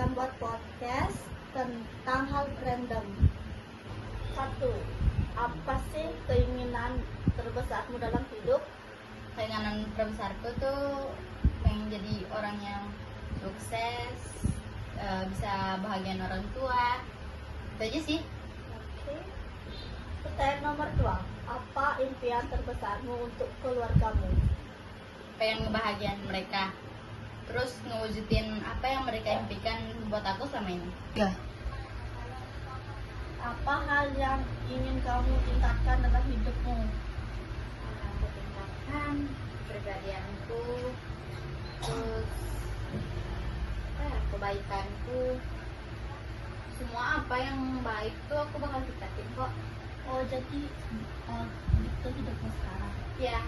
akan buat podcast tentang hal random. 1. Apa sih keinginan terbesarmu dalam hidup? Keinginan terbesarku tuh pengen jadi orang yang sukses, bisa bahagiain orang tua. Itu aja sih. Oke. Pertanyaan nomor 2. Apa impian terbesarmu untuk keluargamu? Pengen ngebahagiain mereka, terus ngewujudin apa yang mereka impikan buat aku selama ini. Apa hal yang ingin kamu tingkatkan dalam hidupmu? Aku tingkatkan kepribadianku, terus kebaikanku. Semua apa yang baik tuh aku bakal tingkatin kok. Oh, jadi itu hidupmu sekarang. Ya,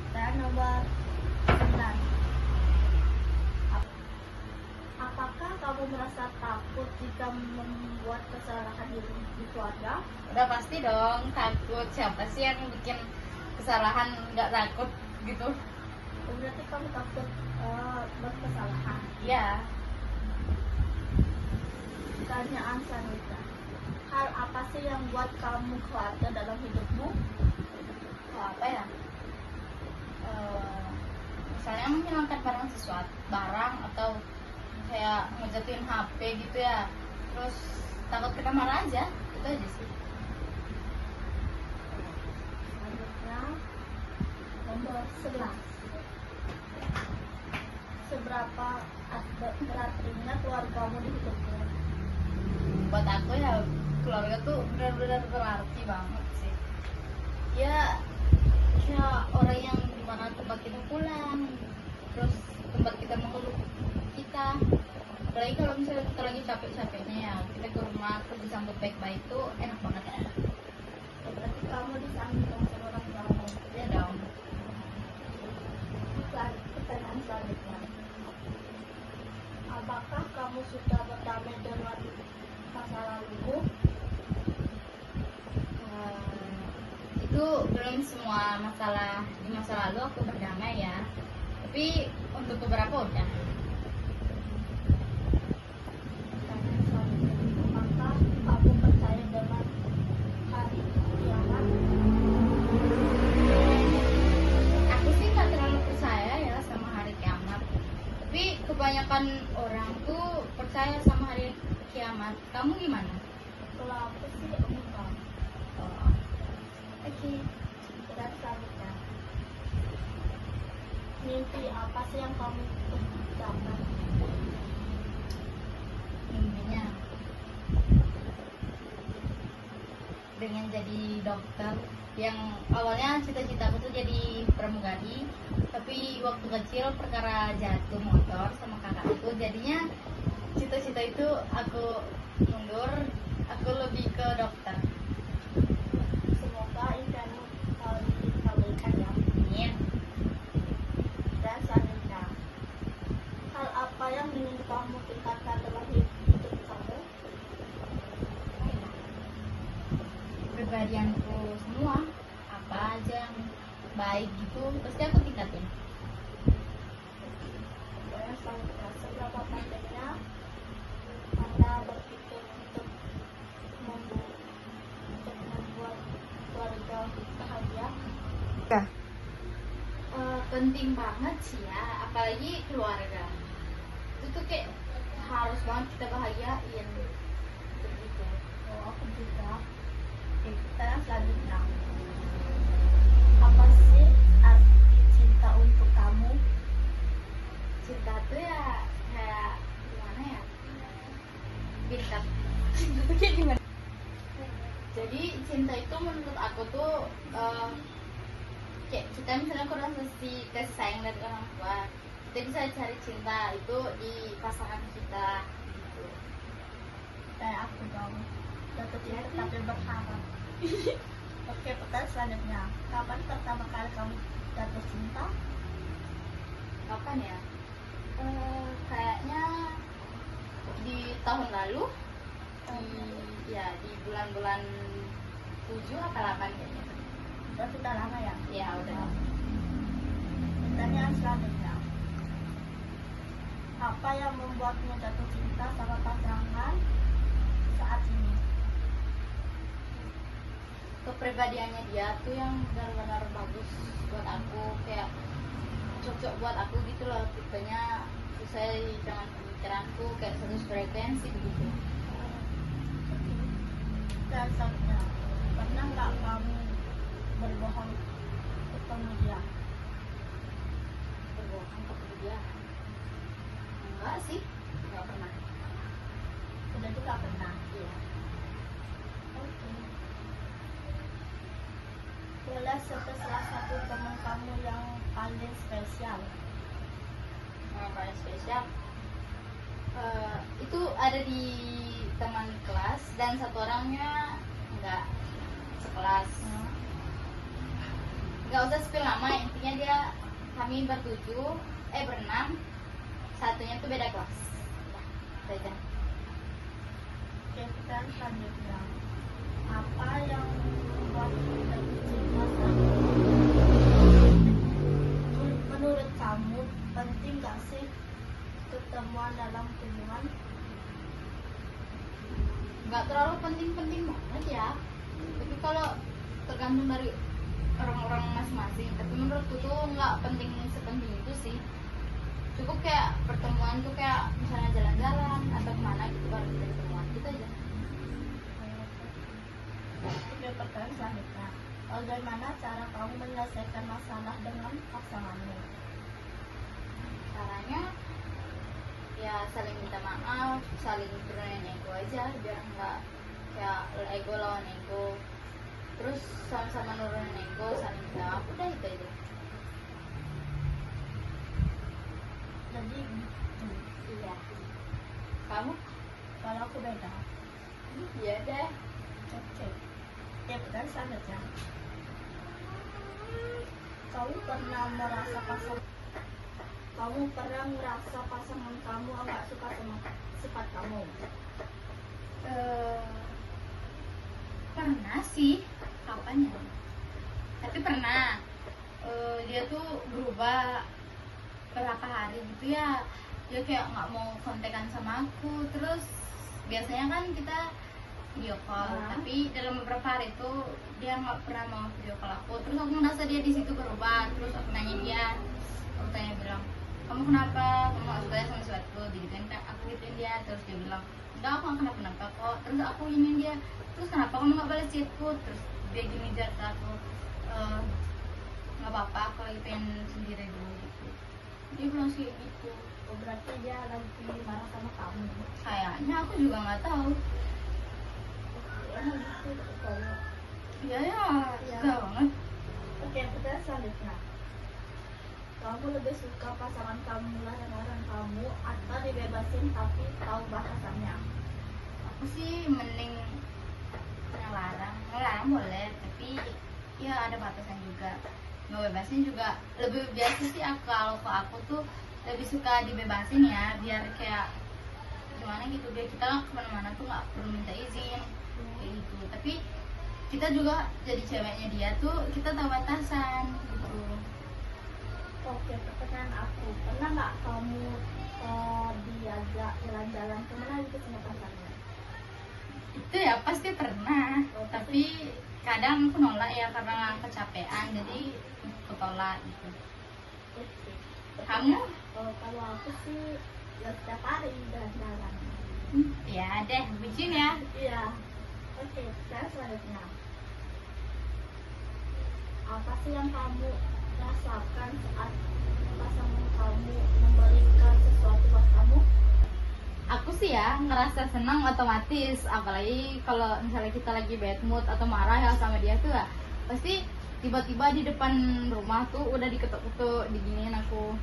Dan nomor 9. Apakah kamu merasa takut jika membuat kesalahan di keluarga? udah pasti dong takut. Siapa sih yang bikin kesalahan nggak takut gitu? Oh, berarti kamu takut buat kesalahan. Ya, Pertanyaan selanjutnya. Hal apa sih yang buat kamu keluarga dalam hidupmu? apa ya? Misalnya menghilangkan barang atau kayak ngejatuhin HP gitu ya, terus takut kena marah aja, itu aja sih. Selanjutnya nomor 11. Seberapa berartinya keluargamu di hidupmu? Buat aku ya keluarga tuh benar-benar berarti banget sih. Ya kayak orang yang dimana tempat kita pulang, terus tempat kita mengeluh kita. Apalagi kalau misalnya kita lagi capek-capeknya ya, kita ke rumah terus disambut baik-baik tuh enak banget ya. Berarti kamu disambut dong sama orang tuamu. Ya dong. Pertanyaan selanjutnya. Apakah kamu sudah berdamai dengan masa lalumu? Itu belum semua masalah di masa lalu aku berdamai ya, tapi untuk beberapa udah. Pertanyaan selanjutnya. Apakah kamu percaya dengan hari kiamat? Aku sih nggak terlalu percaya ya sama hari kiamat, tapi kebanyakan orang tuh percaya sama hari kiamat. Kamu gimana? Kalau aku sih enggak. Oh, Oke. Dan selanjutnya. Mimpi apa sih yang kamu capai? mimpinya dengan jadi dokter. Yang awalnya cita-citaku tuh jadi pramugari, tapi waktu kecil perkara jatuh motor sama kakakku, jadinya cita-cita itu aku mundur, aku lebih ke dokter. Semoga impianmu dikabulkan ya. Amin. Dan selanjutnya. Hal apa yang ingin kamu tingkatkan dalam hidup kamu? Kepribadianku semua, apa aja yang baik gitu pasti aku tingkatin. Dan selanjutnya. Seberapa pentingnya Anda berpikir untuk membuat keluarga bahagia? Penting banget sih ya, apalagi keluarga. Itu tuh kayak harus banget kita bahagiain begitu. Oh, aku juga. Oke, kita selanjutnya. Apa sih arti cinta untuk kamu? Cinta tuh ya kayak gimana ya, bintang. Cinta tuh kayak gimana? Jadi cinta itu menurut aku tuh kayak kita misalnya kurang kasih sayang dari orang tua, kita bisa cari cinta itu di pasangan kita gitu. Kayak aku dong. Jatuh cinta tapi berharap. Oke, pertanyaan selanjutnya. Kapan pertama kali kamu jatuh cinta? Kapan ya? Kayaknya di tahun lalu, ya di bulan-bulan 7 atau 8 kayaknya. Berarti udah lama ya? Ya udah. Pertanyaan selanjutnya. Apa yang membuatmu jatuh cinta sama pasangan saat ini? Kepribadiannya dia tuh yang benar-benar bagus buat aku, kayak cocok buat aku gitu loh, tipenya sesuai dengan pemikiranku, kayak satu frekuensi begitu. Dan selanjutnya, pernah nggak kamu berbohong ketemu dia? Berbohong ke dia? Enggak sih, enggak pernah. Udah juga pernah. Iya. Oke. Boleh sebut salah satu teman kamu yang paling spesial. Yang paling spesial itu ada di teman kelas, dan satu orangnya enggak sekelas. Nggak usah spill nama, intinya dia, kami berenam, satunya tuh beda kelas. Udah, itu aja. Oke, kita selanjutnya. Apa yang membuat jatuh cinta sama? Menurut kamu penting gak sih ketemuan dalam hubungan? Nggak terlalu penting-penting banget ya, tapi kalau tergantung dari orang-orang masing-masing. Tapi menurutku tuh nggak penting sepenting itu sih, cukup kayak pertemuan tuh kayak misalnya jalan-jalan atau kemana gitu, baru kita ketemuan gitu aja. Oke, pertanyaan selanjutnya. Bagaimana cara kamu menyelesaikan masalah dengan pasanganmu? Caranya ya saling minta maaf, saling turunin ego aja, biar nggak kayak ego lawan ego, terus sama-sama nurunin ego, saling minta maaf, udah itu aja. Jadi Iya. Kamu? kalau aku beda. Iya deh. Oke. Ya, pertanyaan selanjutnya. Kamu pernah merasa pasangan kamu agak suka sama sifat kamu? Pernah sih, kapan ya? Tapi pernah. Dia tuh berubah berapa hari gitu ya, dia kayak nggak mau kontekan sama aku. Terus biasanya kan kita video call, tapi dalam beberapa hari itu dia nggak pernah mau video call aku. Terus aku merasa dia di situ berubah. Terus aku tanya bilang, kamu kenapa, kamu nggak suka ya sama sesuatu gitu kan? Aku gituin dia, terus dia bilang, enggak, aku nggak kenapa kok. Terus aku ingin dia, terus kenapa kamu nggak balas chatku? Terus dia gini jatuh aku, nggak apa-apa, aku lagi pengen sendiri dulu gitu. Dia bilang sih gitu. Oh, berarti dia lagi marah sama kamu. Kayaknya aku juga nggak tahu. Emang gitu kalau. Iya ya, Iya. susah banget. Oke, pertanyaan selanjutnya. Kamu lebih suka pasangan kamu larang kamu atau dibebasin tapi tahu batasannya? Aku sih mending ngelarang boleh, tapi ya ada batasan juga. Ngebebasin juga lebih biasa sih. Kalau ke aku tuh lebih suka dibebasin ya, biar kayak gimana gitu, biar kita kemana-mana tuh nggak perlu minta izin kayak gitu. Tapi kita juga jadi ceweknya dia tuh, kita tahu batasan gitu. Oke, pertanyaan aku. Pernah nggak kamu diajak jalan-jalan kemana gitu sama pasangan? Itu ya pasti pernah, tapi kadang aku nolak ya karena kecapean, jadi aku tolak gitu. Oke. Kamu? Kalau aku sih ya setiap hari jalan-jalan. Ya deh, bucin ya. Iya. Oke, sekarang selanjutnya. Apa sih yang kamu rasakan saat pasangan kamu memberikan sesuatu buat kamu? Aku sih ya ngerasa senang otomatis, apalagi kalau misalnya kita lagi bad mood atau marah ya sama dia tuh ya, pasti tiba-tiba di depan rumah tuh udah diketuk-ketuk, diginiin aku,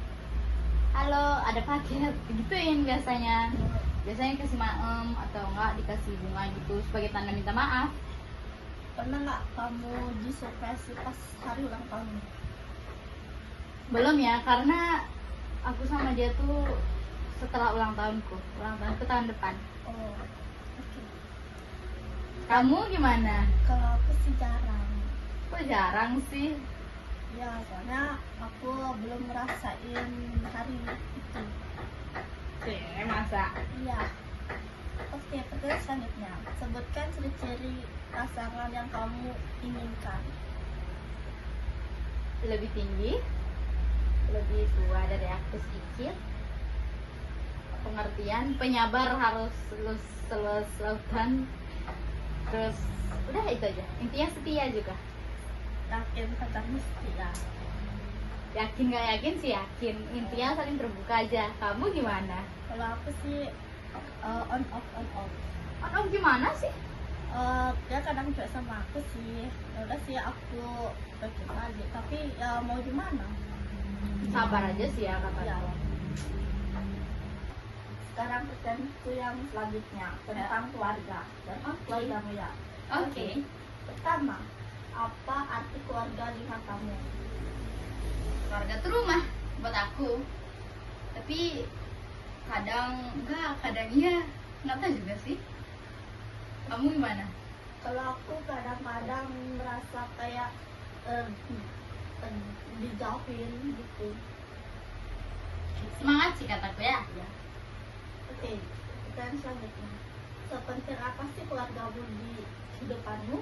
halo ada paket, gituin biasanya kasih maem atau enggak dikasih bunga gitu sebagai tanda minta maaf. Pernah nggak kamu disurprise pas hari ulang tahun? Belum ya, karena aku sama dia tuh setelah ulang tahunku tahun depan. Oh, oke. Kamu gimana? Kalau aku sih jarang. Kok jarang sih? Ya, soalnya aku belum ngerasain hari itu. Masa? Iya. Oke, pertanyaan selanjutnya. Sebutkan ciri-ciri pasangan yang kamu inginkan. Lebih tinggi, lebih tua dari aku sedikit, pengertian, penyabar, harus lulus lautan, terus udah itu aja. Intinya setia juga. Yakin pacarmu setia. Yakin nggak yakin sih yakin, intinya saling terbuka aja. Kamu gimana? Kalau aku sih on off on off. Oh gimana sih? Dia kadang cuek sama aku sih. Ya udah sih aku cuek aja. Tapi ya mau gimana? Sabar aja sih ya kata Ya. aku. Sekarang pertanyaanku yang selanjutnya tentang keluarga dan Oke. keluargamu ya. Oke. Pertama, apa arti keluarga di matamu? Keluarga tuh rumah buat aku, tapi kadang enggak, kadang iya, nggak tahu juga sih. Kamu gimana? Kalau aku kadang-kadang merasa kayak eh, dijauhin gitu. Semangat sih kataku ya. Ya. Oke, pertanyaan selanjutnya. Sepenting apa sih keluargamu di kehidupanmu?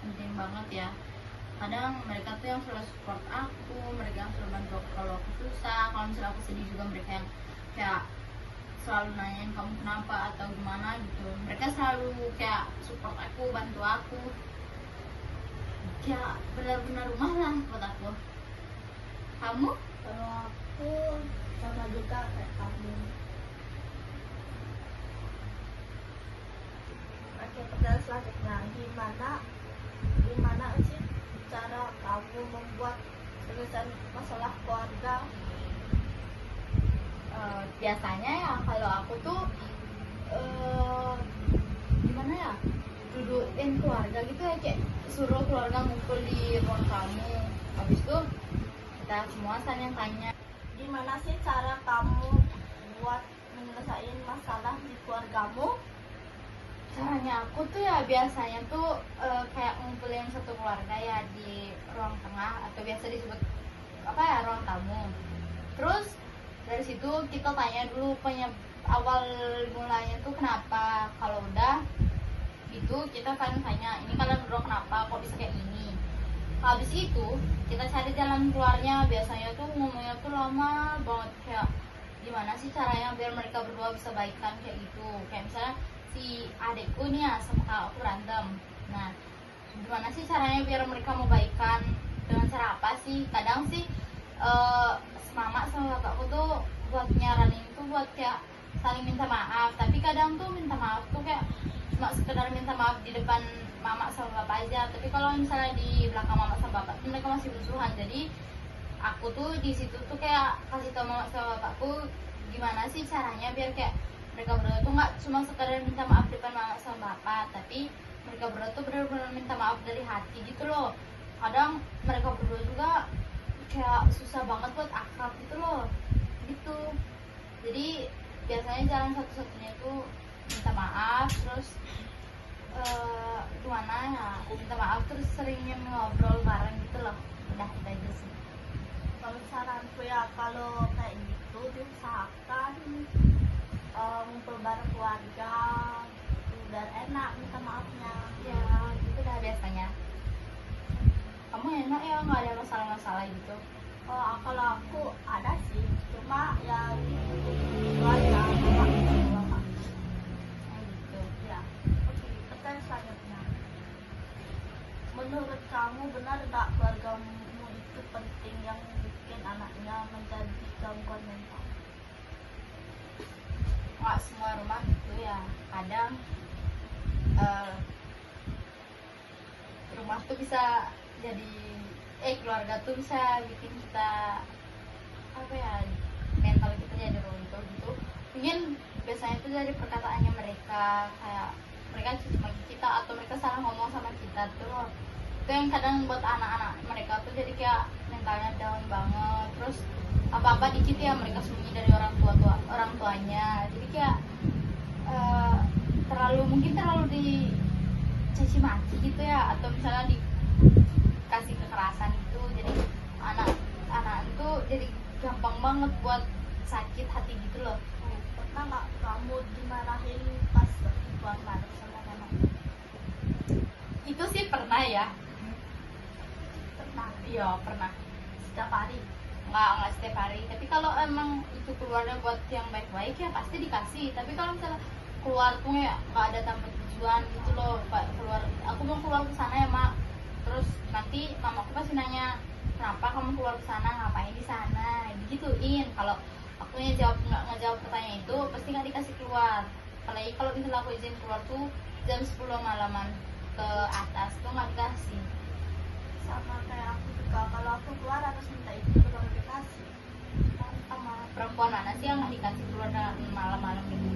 Penting banget ya. Kadang mereka tuh yang selalu support aku, mereka yang selalu bantu aku kalau aku susah, kalau misalnya aku sedih juga mereka yang kayak selalu nanyain kamu kenapa atau gimana gitu. Mereka selalu kayak support aku, bantu aku, kayak benar-benar rumah lah buat aku. Kamu? Kalau aku sama juga kayak kamu. Oke, pertanyaan selanjutnya. Gimana sih cara kamu membuat penyelesaian masalah keluarga? Biasanya ya kalau aku tuh gimana ya, dudukin keluarga gitu ya, kayak suruh keluarga ngumpul di ruang tamu, habis itu kita semua saling tanya. Gimana sih cara kamu buat menyelesaikan masalah di keluargamu? Caranya aku tuh ya biasanya tuh kayak ngumpulin satu keluarga ya di ruang tengah atau biasa disebut apa ya, ruang tamu. Terus dari situ kita tanya dulu awal mulanya tuh kenapa. Kalau udah itu kita kan tanya, ini kalian berdua kenapa kok bisa kayak gini. Habis itu kita cari jalan keluarnya. Biasanya tuh ngomongnya tuh lama banget, kayak gimana sih caranya biar mereka berdua bisa baikan kayak gitu. Kayak misalnya si adekku nih ya sama kakakku berantem, nah gimana sih caranya biar mereka mau baikan, dengan cara apa sih. Kadang sih mama sama kakakku tuh buat nyaranin tuh buat kayak saling minta maaf, tapi kadang tuh minta maaf tuh kayak cuma sekedar minta maaf di depan mama sama bapak aja, tapi kalau misalnya di belakang mama sama bapak tuh mereka masih musuhan. Jadi aku tuh di situ tuh kayak kasih tau mama sama bapakku gimana sih caranya biar kayak mereka berdua tuh nggak cuma sekadar minta maaf depan mama sama bapak, tapi mereka berdua tuh benar-benar minta maaf dari hati gitu loh. Kadang mereka berdua juga kayak susah banget buat akrab gitu loh gitu. Jadi biasanya jalan satu-satunya tuh minta maaf, terus gimana ya, aku minta maaf terus seringnya ngobrol bareng gitu loh. Udah kita aja sih. Kalau saranku ya kalau kayak gitu diusahakan ngumpul bareng keluarga gitu, dan enak minta maafnya. Ya gitu dah biasanya. Kamu enak ya, nggak ada masalah-masalah gitu? Kalau aku ada sih, cuma ya keluarga bapak ibu bapak. Gitu. Ya, oke. Pertanyaan selanjutnya. Menurut kamu benar nggak keluargamu itu penting yang bikin anaknya menjadi gangguan mental? Nggak semua rumah gitu ya. Kadang rumah tuh bisa jadi keluarga tuh bisa bikin kita apa ya, mental kita jadi runtuh gitu. Mungkin biasanya itu dari perkataannya mereka, kayak mereka cuma kita atau mereka salah ngomong sama kita tuh loh. Itu yang kadang buat anak-anak mereka tuh jadi kayak mentalnya down banget. Terus apa-apa dikit ya mereka sembunyi dari orang tuanya. Jadi kayak mungkin terlalu dicaci maki gitu ya, atau misalnya dikasih kekerasan gitu. Jadi anak itu jadi gampang banget buat sakit hati gitu loh. Pernah nggak kamu dimarahin pas buang bareng sama nenek? Itu sih pernah ya. Pernah. Iya pernah. Setiap hari. Nggak setiap hari, tapi kalau emang itu keluarnya buat yang baik-baik ya pasti dikasih. Tapi kalau misalnya keluar tuh ya nggak ada tanpa tujuan gitu loh, Pak, keluar aku mau keluar ke sana ya mak, terus nanti mamaku pasti nanya kenapa kamu keluar ke sana, ngapain di sana, digituin. Kalau aku nggak ngejawab pertanyaan itu pasti nggak dikasih keluar. Apalagi kalau misalnya aku izin keluar tuh jam 10 malaman ke atas tuh nggak dikasih. Sama kayak aku juga, kalau aku keluar harus minta izin baru dikasih. Sama Perempuan mana sih yang nggak dikasih keluar malam-malam gitu?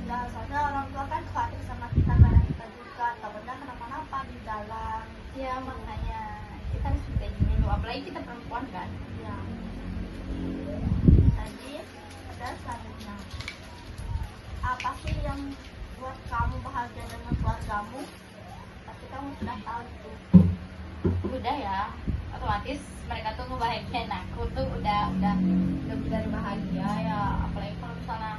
ya, soalnya orang tua kan khawatir sama kita karena kita juga takutnya kenapa-napa di jalan. Ya makanya kita harus minta izin dulu, apalagi kita perempuan kan. Ya. Tadi ada selanjutnya, apa sih yang buat kamu bahagia dengan keluargamu? Pasti kamu sudah tahu itu. Udah ya, otomatis mereka tuh ngebahagiain aku tuh udah benar bahagia ya. Apalagi kalau misalnya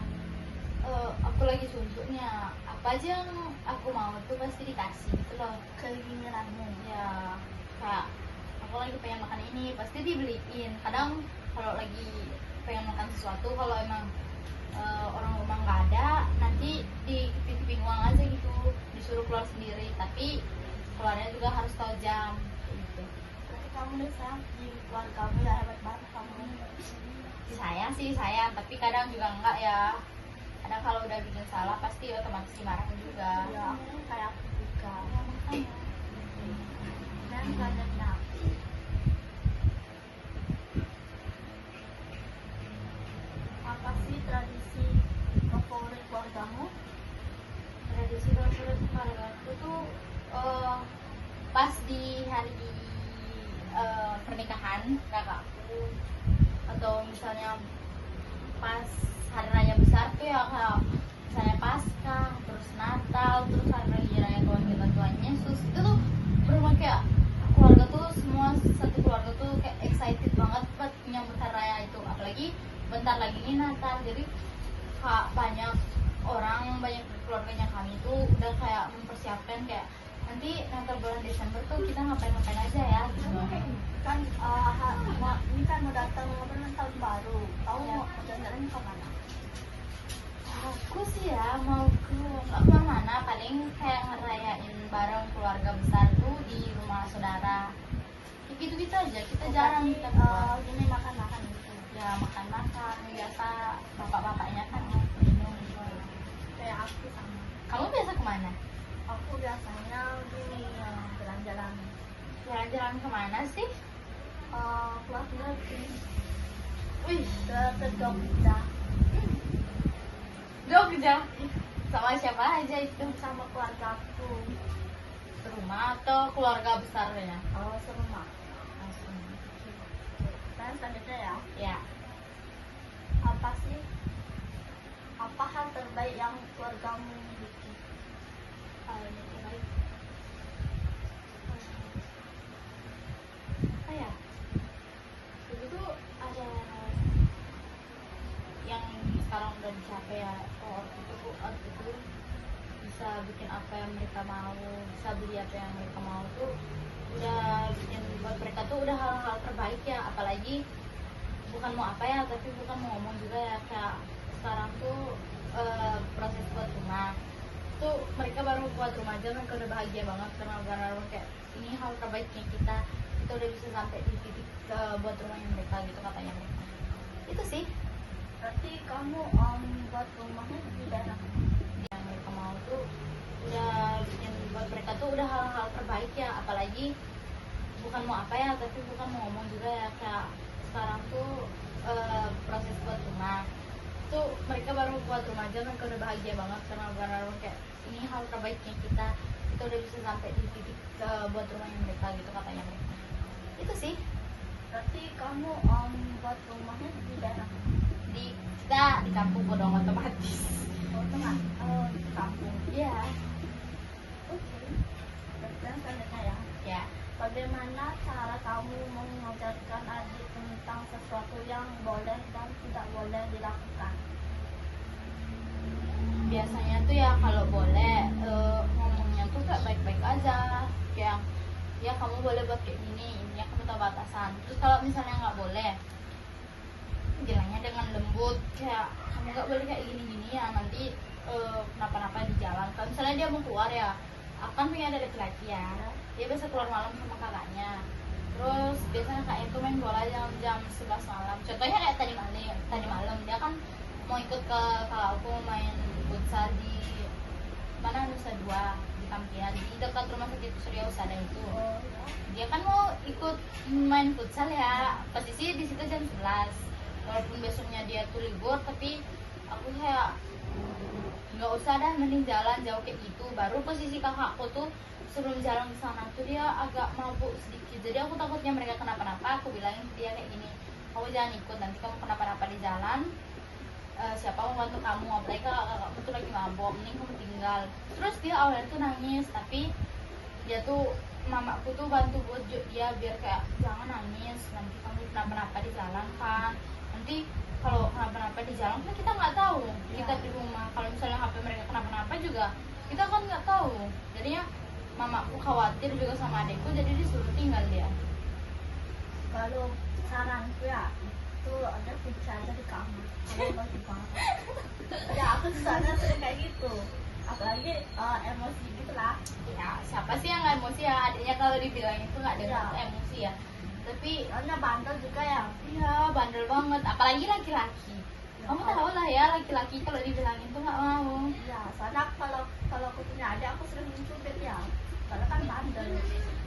aku lagi suntuknya, apa aja yang aku mau tuh pasti dikasih gitu loh. Keinginanmu. Ya kayak aku lagi pengen makan ini pasti dibeliin. Kadang kalau lagi pengen makan sesuatu, kalau emang orang rumah nggak ada, nanti dititipin uang aja gitu, disuruh keluar sendiri, tapi keluarnya juga harus tahu jam gitu. Berarti kamu nih sayang di keluargamu ya, hebat banget kamu. Sayang sih sayang, tapi kadang juga enggak ya. Kadang kalau udah bikin salah pasti otomatis dimarahin juga. Ya, aku kayak aku juga. Ya, makanya. Dan selanjutnya, apa sih tradisi favorit keluargamu? Tradisi favorit keluarga aku tuh pas di hari pernikahan kakakku, atau misalnya pas hari raya besar tuh ya, kayak misalnya Paskah, terus Natal, terus hari raya Tuhan kita Tuhan Yesus, itu tuh bener kayak keluarga tuh semua satu keluarga tuh kayak excited banget buat menyambut hari raya itu. Apalagi bentar lagi ini Natal, jadi kak banyak orang, banyak keluarganya kami tuh udah kayak mempersiapkan kayak nanti Natal bulan Desember tuh kita ngapain-ngapain aja ya gitu. Kan ini kan mau datang tahun baru. Kamu Ya. mau jalan-jalan ke mana? Aku sih ya mau nggak kemana-mana, paling kayak ngerayain bareng keluarga besar tuh di rumah saudara. Ya gitu-gitu aja, kita jarang kita keluar. Gini makan-makan gitu. Ya makan-makan biasa, bapak-bapaknya kan minum gitu. Kayak aku sama. Kamu biasa kemana? Aku biasanya gini jalan-jalan. Jalan-jalan kemana sih? Keluar negeri. Wih, Ke Jogja Jogja. Sama siapa aja itu? sama keluarga aku. Serumah atau keluarga besarnya? Serumah. Langsung. Dan selanjutnya ya, Ya, apa sih? Apa hal terbaik yang keluargamu miliki? hal yang terbaik. Apa ya? Dulu tuh ada yang sekarang udah dicapai ya. Orang itu bisa bikin apa yang mereka mau, bisa beli apa yang mereka mau tuh udah bikin buat mereka tuh udah hal-hal terbaik ya. Apalagi bukan mau apa ya, tapi bukan mau ngomong juga ya, kayak sekarang tuh proses buat rumah tuh mereka baru buat rumah aja mereka udah bahagia banget karena kayak ini hal terbaiknya kita udah bisa sampai di titik buat rumahnya mereka gitu katanya mereka. Itu sih Berarti kamu buat rumahnya di daerah mana? yang mereka mau tuh udah bikin buat mereka tuh udah hal-hal terbaik ya. Apalagi bukan mau apa ya, tapi bukan mau ngomong juga ya, kayak sekarang tuh proses buat rumah tuh mereka baru buat rumah aja mereka udah bahagia banget karena kayak ini hal terbaiknya kita udah bisa sampai di titik buat rumahnya mereka gitu katanya mereka. Itu sih Berarti kamu buat rumahnya di daerah mana? di kita di kampung Bodong otomatis. Tengah. Di kampung. Iya. Oke. Dan selanjutnya ya, Ya. bagaimana cara kamu mengajarkan adik tentang sesuatu yang boleh dan tidak boleh dilakukan? biasanya tuh ya kalau boleh ngomongnya tuh kayak baik-baik aja, kayak ya kamu boleh buat kayak gini, ini kamu tahu batasan. Terus kalau misalnya nggak boleh, bilangnya dengan lembut, kayak kamu nggak boleh kayak gini-gini ya, nanti kenapa-napa di jalan. Kalau misalnya dia mau keluar ya, akan punya ada laki-laki ya, dia biasa keluar malam sama kakaknya. Terus biasanya kakaknya itu main bola jam 11 malam. Contohnya kayak tadi malam dia kan mau ikut ke kalau aku main futsal di mana Nusa Dua di Kampian di dekat rumah sakit Surya Husada itu. Dia kan mau ikut main futsal ya, posisi di situ jam 11. Walaupun besoknya dia tuh libur, tapi aku kayak nggak usah dah, mending jalan jauh kayak gitu. Baru posisi kakakku tuh sebelum jalan ke sana tuh dia agak mabuk sedikit, jadi aku takutnya mereka kenapa-napa. Aku bilangin dia kayak gini, kamu jangan ikut, nanti kamu kenapa-napa di jalan, siapa mau bantu kamu, apalagi kalau kakakmu tuh lagi mabok, mending kamu tinggal. Terus dia awalnya tuh nangis, tapi dia tuh mamaku tuh bantu bujuk dia biar kayak jangan nangis, nanti kamu kenapa-napa di jalan kan, nanti kalau kenapa-napa di jalan kan kita nggak tahu, kita di rumah kalau misalnya HP mereka kenapa-napa juga kita kan nggak tahu. Jadinya mamaku khawatir juga sama adekku, jadi disuruh tinggal dia. Kalau saranku ya itu ada kunci aja di kamar. Kalau masih banget. Ya aku sana sering kayak gitu. Apalagi emosi gitu lah. Ya siapa sih yang nggak emosi ya, adiknya kalau dibilang itu nggak dengar Ya. emosi ya, tapi Soalnya bandel juga ya. iya bandel banget, apalagi laki-laki. Kamu tahu lah ya, laki-laki kalau dibilangin tuh nggak mau. Ya, soalnya kalau aku punya adik aku sering mencubit ya. Soalnya kan bandel.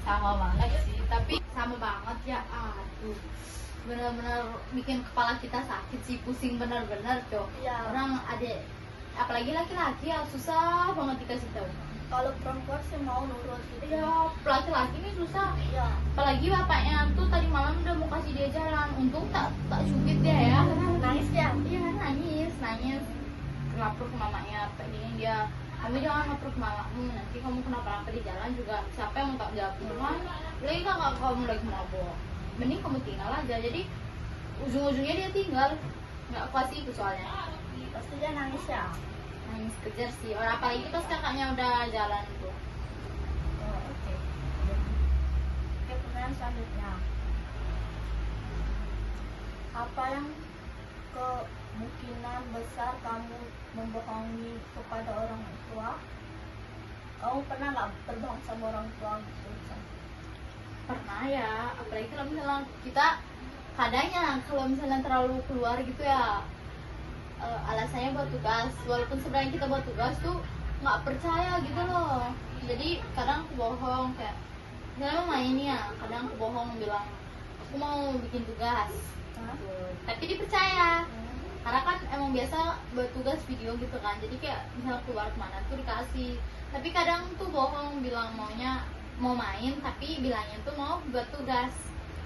Sama banget sih, tapi sama banget ya, aduh benar-benar bikin kepala kita sakit sih, pusing benar-benar cok. Iya. Orang adik, apalagi laki-laki ya susah banget dikasih tahu. Kalau perempuan sih mau nurut gitu. Ya laki-laki ini susah, Iya. apalagi bapaknya tuh tadi malam udah mau kasih dia jalan, untung tak cubit dia ya. Nangis ya. Iya nangis lapor ke mamanya, pengen dia kamu jangan lapor ke mamamu, nanti kamu kenapa-napa di jalan juga siapa yang mau tak jawab kan. Lagi kakak kamu lagi mabok, mending kamu tinggal aja. Jadi ujung-ujungnya dia tinggal, nggak kasih itu soalnya Pasti dia nangis ya. nangis kejar sih orang, apalagi pas kakaknya udah jalan tuh. Oh, oke. Oke, pertanyaan selanjutnya. Apa yang kemungkinan besar kamu membohongi kepada orang tua? Kamu pernah nggak berbohong sama orang tua gitu? Pernah ya, apalagi kalau misalnya kita kadangnya kalau misalnya terlalu keluar gitu ya, alasannya buat tugas, walaupun sebenarnya kita buat tugas tuh nggak percaya gitu loh. Jadi kadang aku bohong, kayak misalnya mau main ya, kadang aku bohong bilang aku mau bikin tugas. Tapi dipercaya, karena kan emang biasa buat tugas video gitu kan, jadi kayak misalnya keluar kemana tuh dikasih. Tapi kadang tuh bohong bilang maunya mau main, tapi bilangnya tuh mau buat tugas.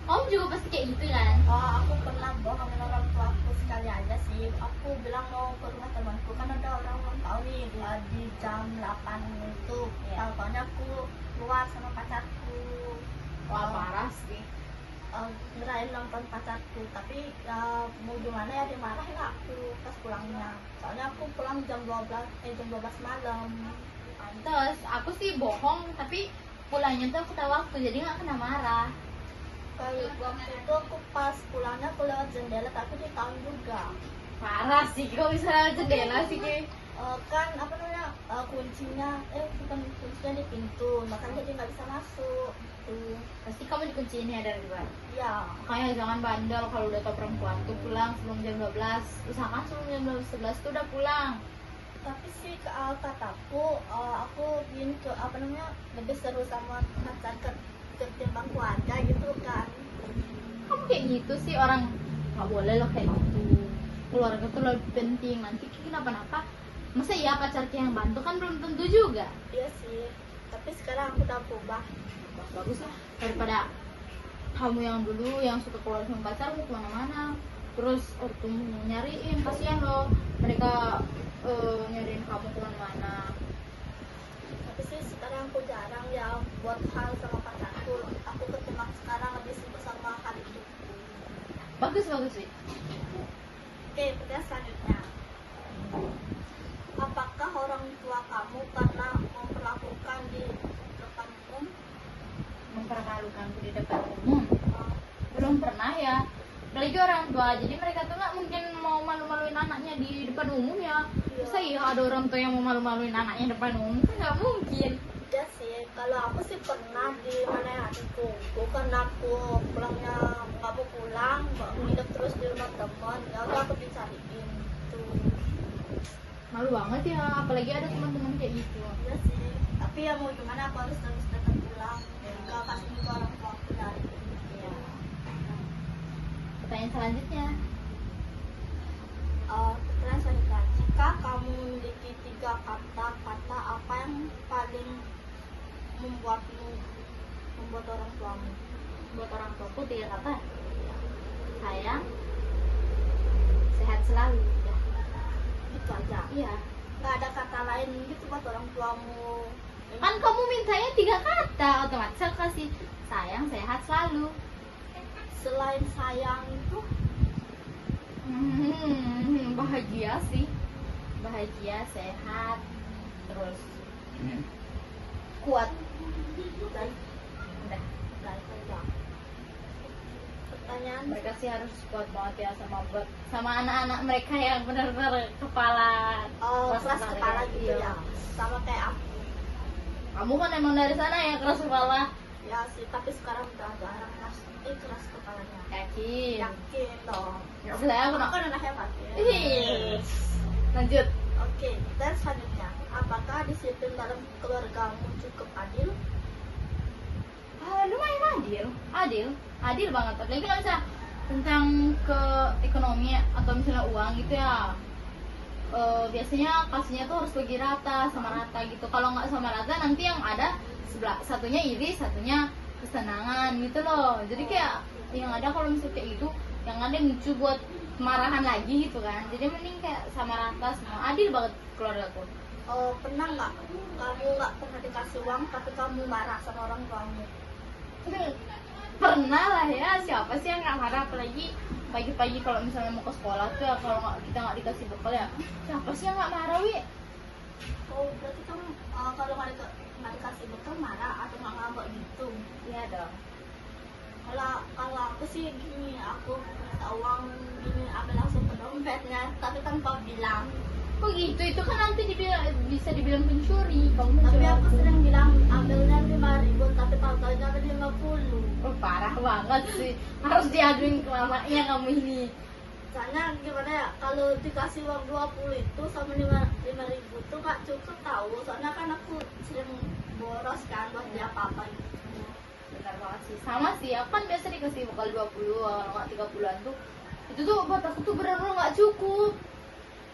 Kamu juga pasti kayak gitu kan? Oh, aku pernah bohongin orang tua aku sekali aja sih. Aku bilang mau ke rumah temanku, kan ada orang ulang tahun nih di jam 8 itu. Iya. Tahu-taunya aku keluar sama pacarku. Wah parah sih. Ngerain nonton pacarku, tapi mau gimana ya, dimarahin aku pas pulangnya. Soalnya aku pulang jam 12 malam. Pantes, aku sih bohong, tapi pulangnya tuh aku tahu waktu, jadi nggak kena marah. Kalau waktu itu aku pas pulangnya aku lewat jendela, tapi di tahun juga. Parah sih, kok bisa lewat jendela sih kayak. Kan apa namanya, kuncinya bukan kuncinya di pintu, makanya dia nggak bisa masuk tuh. Pasti kamu dikunciin ya dari luar. Ya, Makanya jangan bandel kalau udah tau perempuan tuh pulang sebelum jam 12. Usahakan sebelum jam 11 tuh udah pulang. tapi sih kataku aku ingin ke apa namanya, lebih seru sama pacar ketimbang keluarga gitu kan. Kamu kayak gitu sih, orang nggak boleh loh kayak gitu. Keluarga tuh lebih penting, nanti kenapa-napa. Masa iya pacar yang bantu, kan belum tentu juga. Iya sih, tapi sekarang aku udah berubah. Bagus lah, daripada kamu yang dulu yang suka keluar sama pacar mau kemana-mana, terus waktu nyariin, kasihan loh mereka nyariin kamu kemana-mana. Tapi sih sekarang aku jarang ya buat hal sama pacarku. Aku ketimbang sekarang lebih sibuk sama hal itu. Bagus sih. Oke, pertanyaan selanjutnya. Apakah orang tua kamu pernah memperlakukan di depan umum? Mempermalukanku di depan umum? Belum pernah ya. Apalagi orang tua, jadi mereka tuh nggak mungkin mau malu-maluin anaknya di depan umum ya. Masa iya ada orang tua yang mau malu-maluin anaknya di depan umum? Kan nggak mungkin. Iya sih, kalau aku sih pernah di mana ya, di Kongo, karena aku pulangnya nggak mau pulang, mau hidup terus di rumah teman, ya udah aku dicariin tuh. Malu banget ya, apalagi ada teman-teman kayak gitu. Iya sih, tapi ya mau gimana, aku harus tetap pulang, nggak kasih juga orang tua aku dari. Ya. Pertanyaan selanjutnya. Pertanyaan selanjutnya, jika kamu memiliki 3 kata apa yang paling membuat orang tuamu? Buat orang tuaku 3 kata. Sayang, sehat selalu. Ya. Itu aja. Iya. Nggak ada kata lain gitu buat orang tuamu? Kan kamu mintanya 3 kata, otomatis aku kasih sayang, sehat selalu. Selain sayang itu Bahagia sih. Bahagia, sehat, terus kuat. dan Udah. aja. Pertanyaan Mereka sih harus kuat banget ya sama anak-anak mereka yang benar-benar kepala keras kepala gitu iya. ya, sama kayak aku. Kamu kan emang dari sana yang keras kepala. Ya sih, tapi sekarang udah jarang keras kepalanya. Yakin. Yakin dong. Ya sudah aku Aku kan anak hebat ya. Ih. Lanjut. Oke, dan selanjutnya, apakah disiplin dalam keluargamu cukup adil? Lumayan adil banget. Apalagi kalau misalnya tentang ke ekonomi atau misalnya uang gitu ya, biasanya kasihnya tuh harus bagi rata, sama rata gitu. Kalau nggak sama rata nanti yang ada sebelah satunya iri, satunya kesenangan gitu loh. Jadi kayak yang ada kalau misalnya kayak gitu, yang ada micu buat kemarahan lagi gitu kan. Jadi mending kayak sama rata, semua adil banget keluargaku. Pernah nggak kamu nggak pernah dikasih uang tapi kamu marah sama orang tuamu? Pernah lah ya, siapa sih yang nggak marah, apalagi pagi-pagi kalau misalnya mau ke sekolah tuh ya, kalau kita nggak dikasih bekal ya, siapa sih yang nggak marah, Wi? Berarti kamu kalau nggak dikasih bekal marah atau nggak ngambek gitu? Iya dong. Kalau aku sih gini, aku minta uang gini, ambil langsung ke dompetnya, tapi tanpa bilang. Oh gitu, itu kan nanti bisa dibilang pencuri. Kamu Tapi mencuri. aku sering bilang ambilnya 5.000, tapi tahu-tahunya ada 50. Oh, parah banget sih, harus diaduin ke mamanya kamu ini. Soalnya gimana ya, kalau dikasih uang 20 itu sama 5.000 tuh nggak cukup tahu. Soalnya kan aku sering boros kan buat beli apa-apa gitu. Benar banget sih, sama sih, aku kan biasa dikasih bekal 20, kalau nggak 30-an tuh, itu tuh buat aku tuh benar-benar nggak cukup.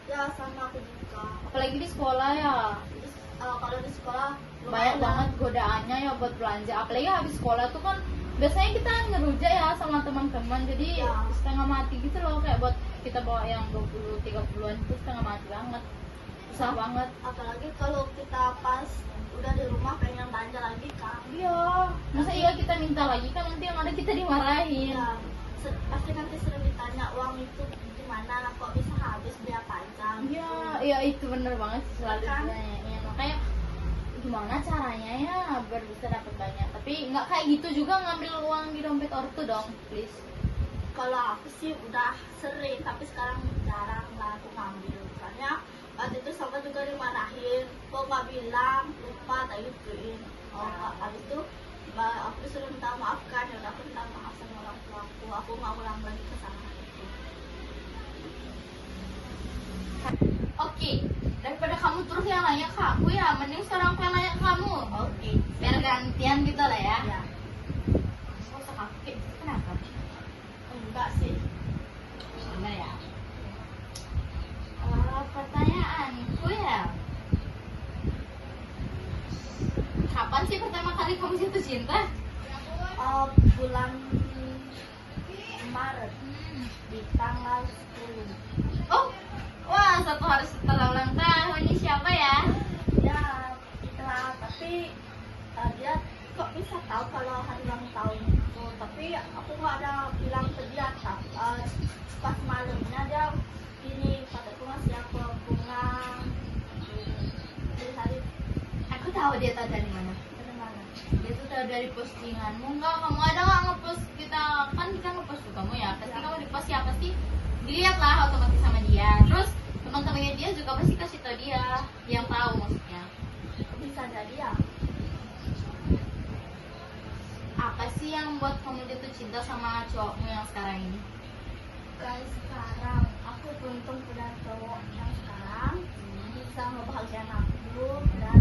Ya sama aku juga. Apalagi di sekolah ya, Terus, kalau di sekolah banyak lumayan banget godaannya ya buat belanja. Apalagi habis sekolah tuh kan biasanya kita ngerujak ya sama teman-teman, jadi Ya. setengah mati gitu loh, kayak buat kita bawa yang 20-30-an itu setengah mati banget, susah banget. Apalagi kalau kita pas udah di rumah pengen belanja lagi kan. Iya, masa iya kita minta lagi, kan nanti yang ada kita dimarahin. Ya, pasti nanti sering ditanya uang itu gimana, kok bisa habis beli apa aja. Iya, iya itu bener banget sih, selalu Kan? ditanyain. Makanya gimana caranya ya biar bisa dapat banyak, tapi nggak kayak gitu juga ngambil uang di dompet ortu dong, please. Kalau aku sih udah sering, tapi sekarang jarang lah aku ngambil. Soalnya waktu itu sama juga dimarahin, kok nggak bilang, lupa, tak gituin. Habis itu aku disuruh minta maaf kan, ya udah aku minta maaf sama orang tua aku nggak ulang lagi kesalahan itu. Oke, daripada kamu terus yang nanya ke aku ya, mending sekarang aku yang nanya ke kamu. Oke, Biar gantian gitu lah ya. ya. Gak usah kaku kayak gitu, kenapa? Enggak sih. Gimana ya? Pertanyaanku ya, kapan sih pertama kali kamu jatuh cinta? Bulan Maret di tanggal 10. Oh, wah, 1 hari setelah ulang tahun. Ini siapa ya? Ya, itulah. Tapi dia kok bisa tahu kalau hari ulang tahun itu? Tapi aku nggak ada bilang ke dia. Pas malamnya dia ini kataku ngasih aku bunga. dia tahu dari mana? Dari mana? Dia tuh tahu dari postinganmu. Enggak, kamu ada nggak ngepost kita? Kan kita ngepost tuh kamu ya. Pasti kamu di post ya, pasti dilihat lah otomatis sama dia. Terus teman-temannya dia juga pasti kasih tahu dia yang tahu maksudnya. Bisa jadi ya. Apa sih yang membuat kamu jatuh cinta sama cowokmu yang sekarang ini? Kayak sekarang aku beruntung punya cowok yang sekarang bisa ngebahagiain aku dan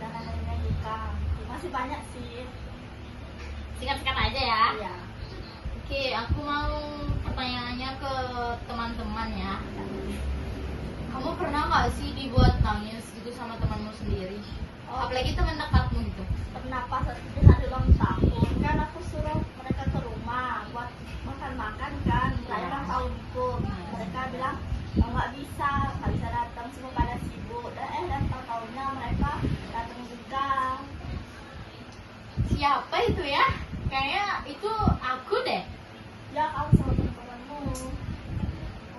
lain-lainnya juga. Masih banyak sih. Singkat-singkat aja ya. Iya. Oke, aku mau pertanyaannya ke teman-teman ya. Kamu pernah nggak sih dibuat nangis gitu sama temanmu sendiri? Apalagi teman dekatmu gitu. Pernah pas di hari ulang tahun kan aku suruh mereka ke rumah buat makan-makan kan mulai ulang tahunku. Mereka bilang nggak bisa datang, semua pada sibuk. Dan tahunnya mereka datang juga. Siapa itu ya? Kayaknya itu aku deh. Ya kamu sama teman-temanmu.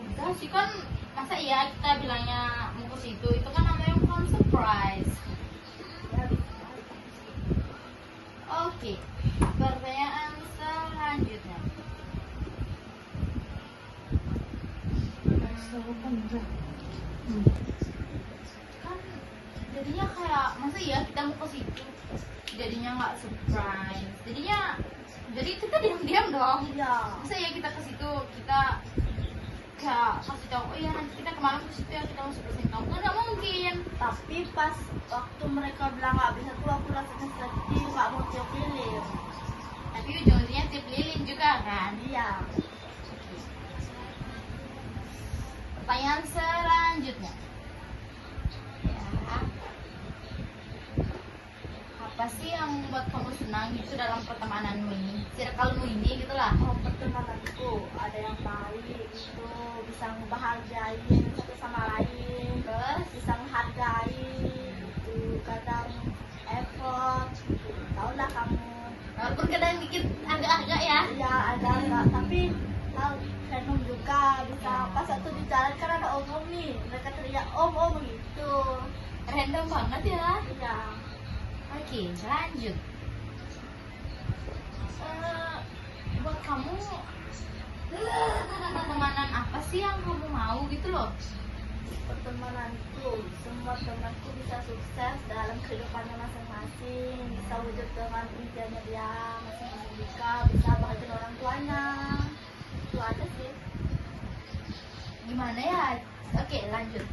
Enggak sih kan, masa iya kita bilangnya mau ke situ? Itu kan namanya bukan surprise. Ya bisa. Oke, pertanyaan selanjutnya. Kan jadinya kayak masa iya kita mau ke situ? Jadinya nggak surprise. Jadi kita diam-diam dong. Iya. Masa ya kita ke situ kita kayak kasih tahu, oh ya nanti kita kemarin ke situ ya, kita mau surprisein kamu. Kan nggak mungkin. Tapi pas waktu mereka bilang nggak bisa tuh aku rasanya sedih, nggak mau tiup lilin. Tapi ujung-ujungnya tiup lilin juga kan. Iya. Pertanyaan selanjutnya. Ya. Apa sih yang membuat kamu senang gitu dalam pertemananmu ini? Circle-mu ini gitulah. Oh, pertemananku ada yang baik itu bisa ngebahagiain satu sama lain, Terus bisa menghargai itu kadang effort gitu. Tau lah kamu. walaupun kadang dikit agak-agak ya. Iya ada enggak, tapi tahu random juga bisa pas waktu di jalan kan ada om nih, mereka teriak om gitu. Random banget ya. Iya. Oke, lanjut. Buat kamu pertemanan apa sih yang kamu mau gitu loh? Pertemananku, semua temanku bisa sukses dalam kehidupannya masing-masing, bisa wujud dengan impiannya dia masing-masing juga, bisa bahagia orang tuanya. Itu aja sih. Gimana ya? Oke, lanjut.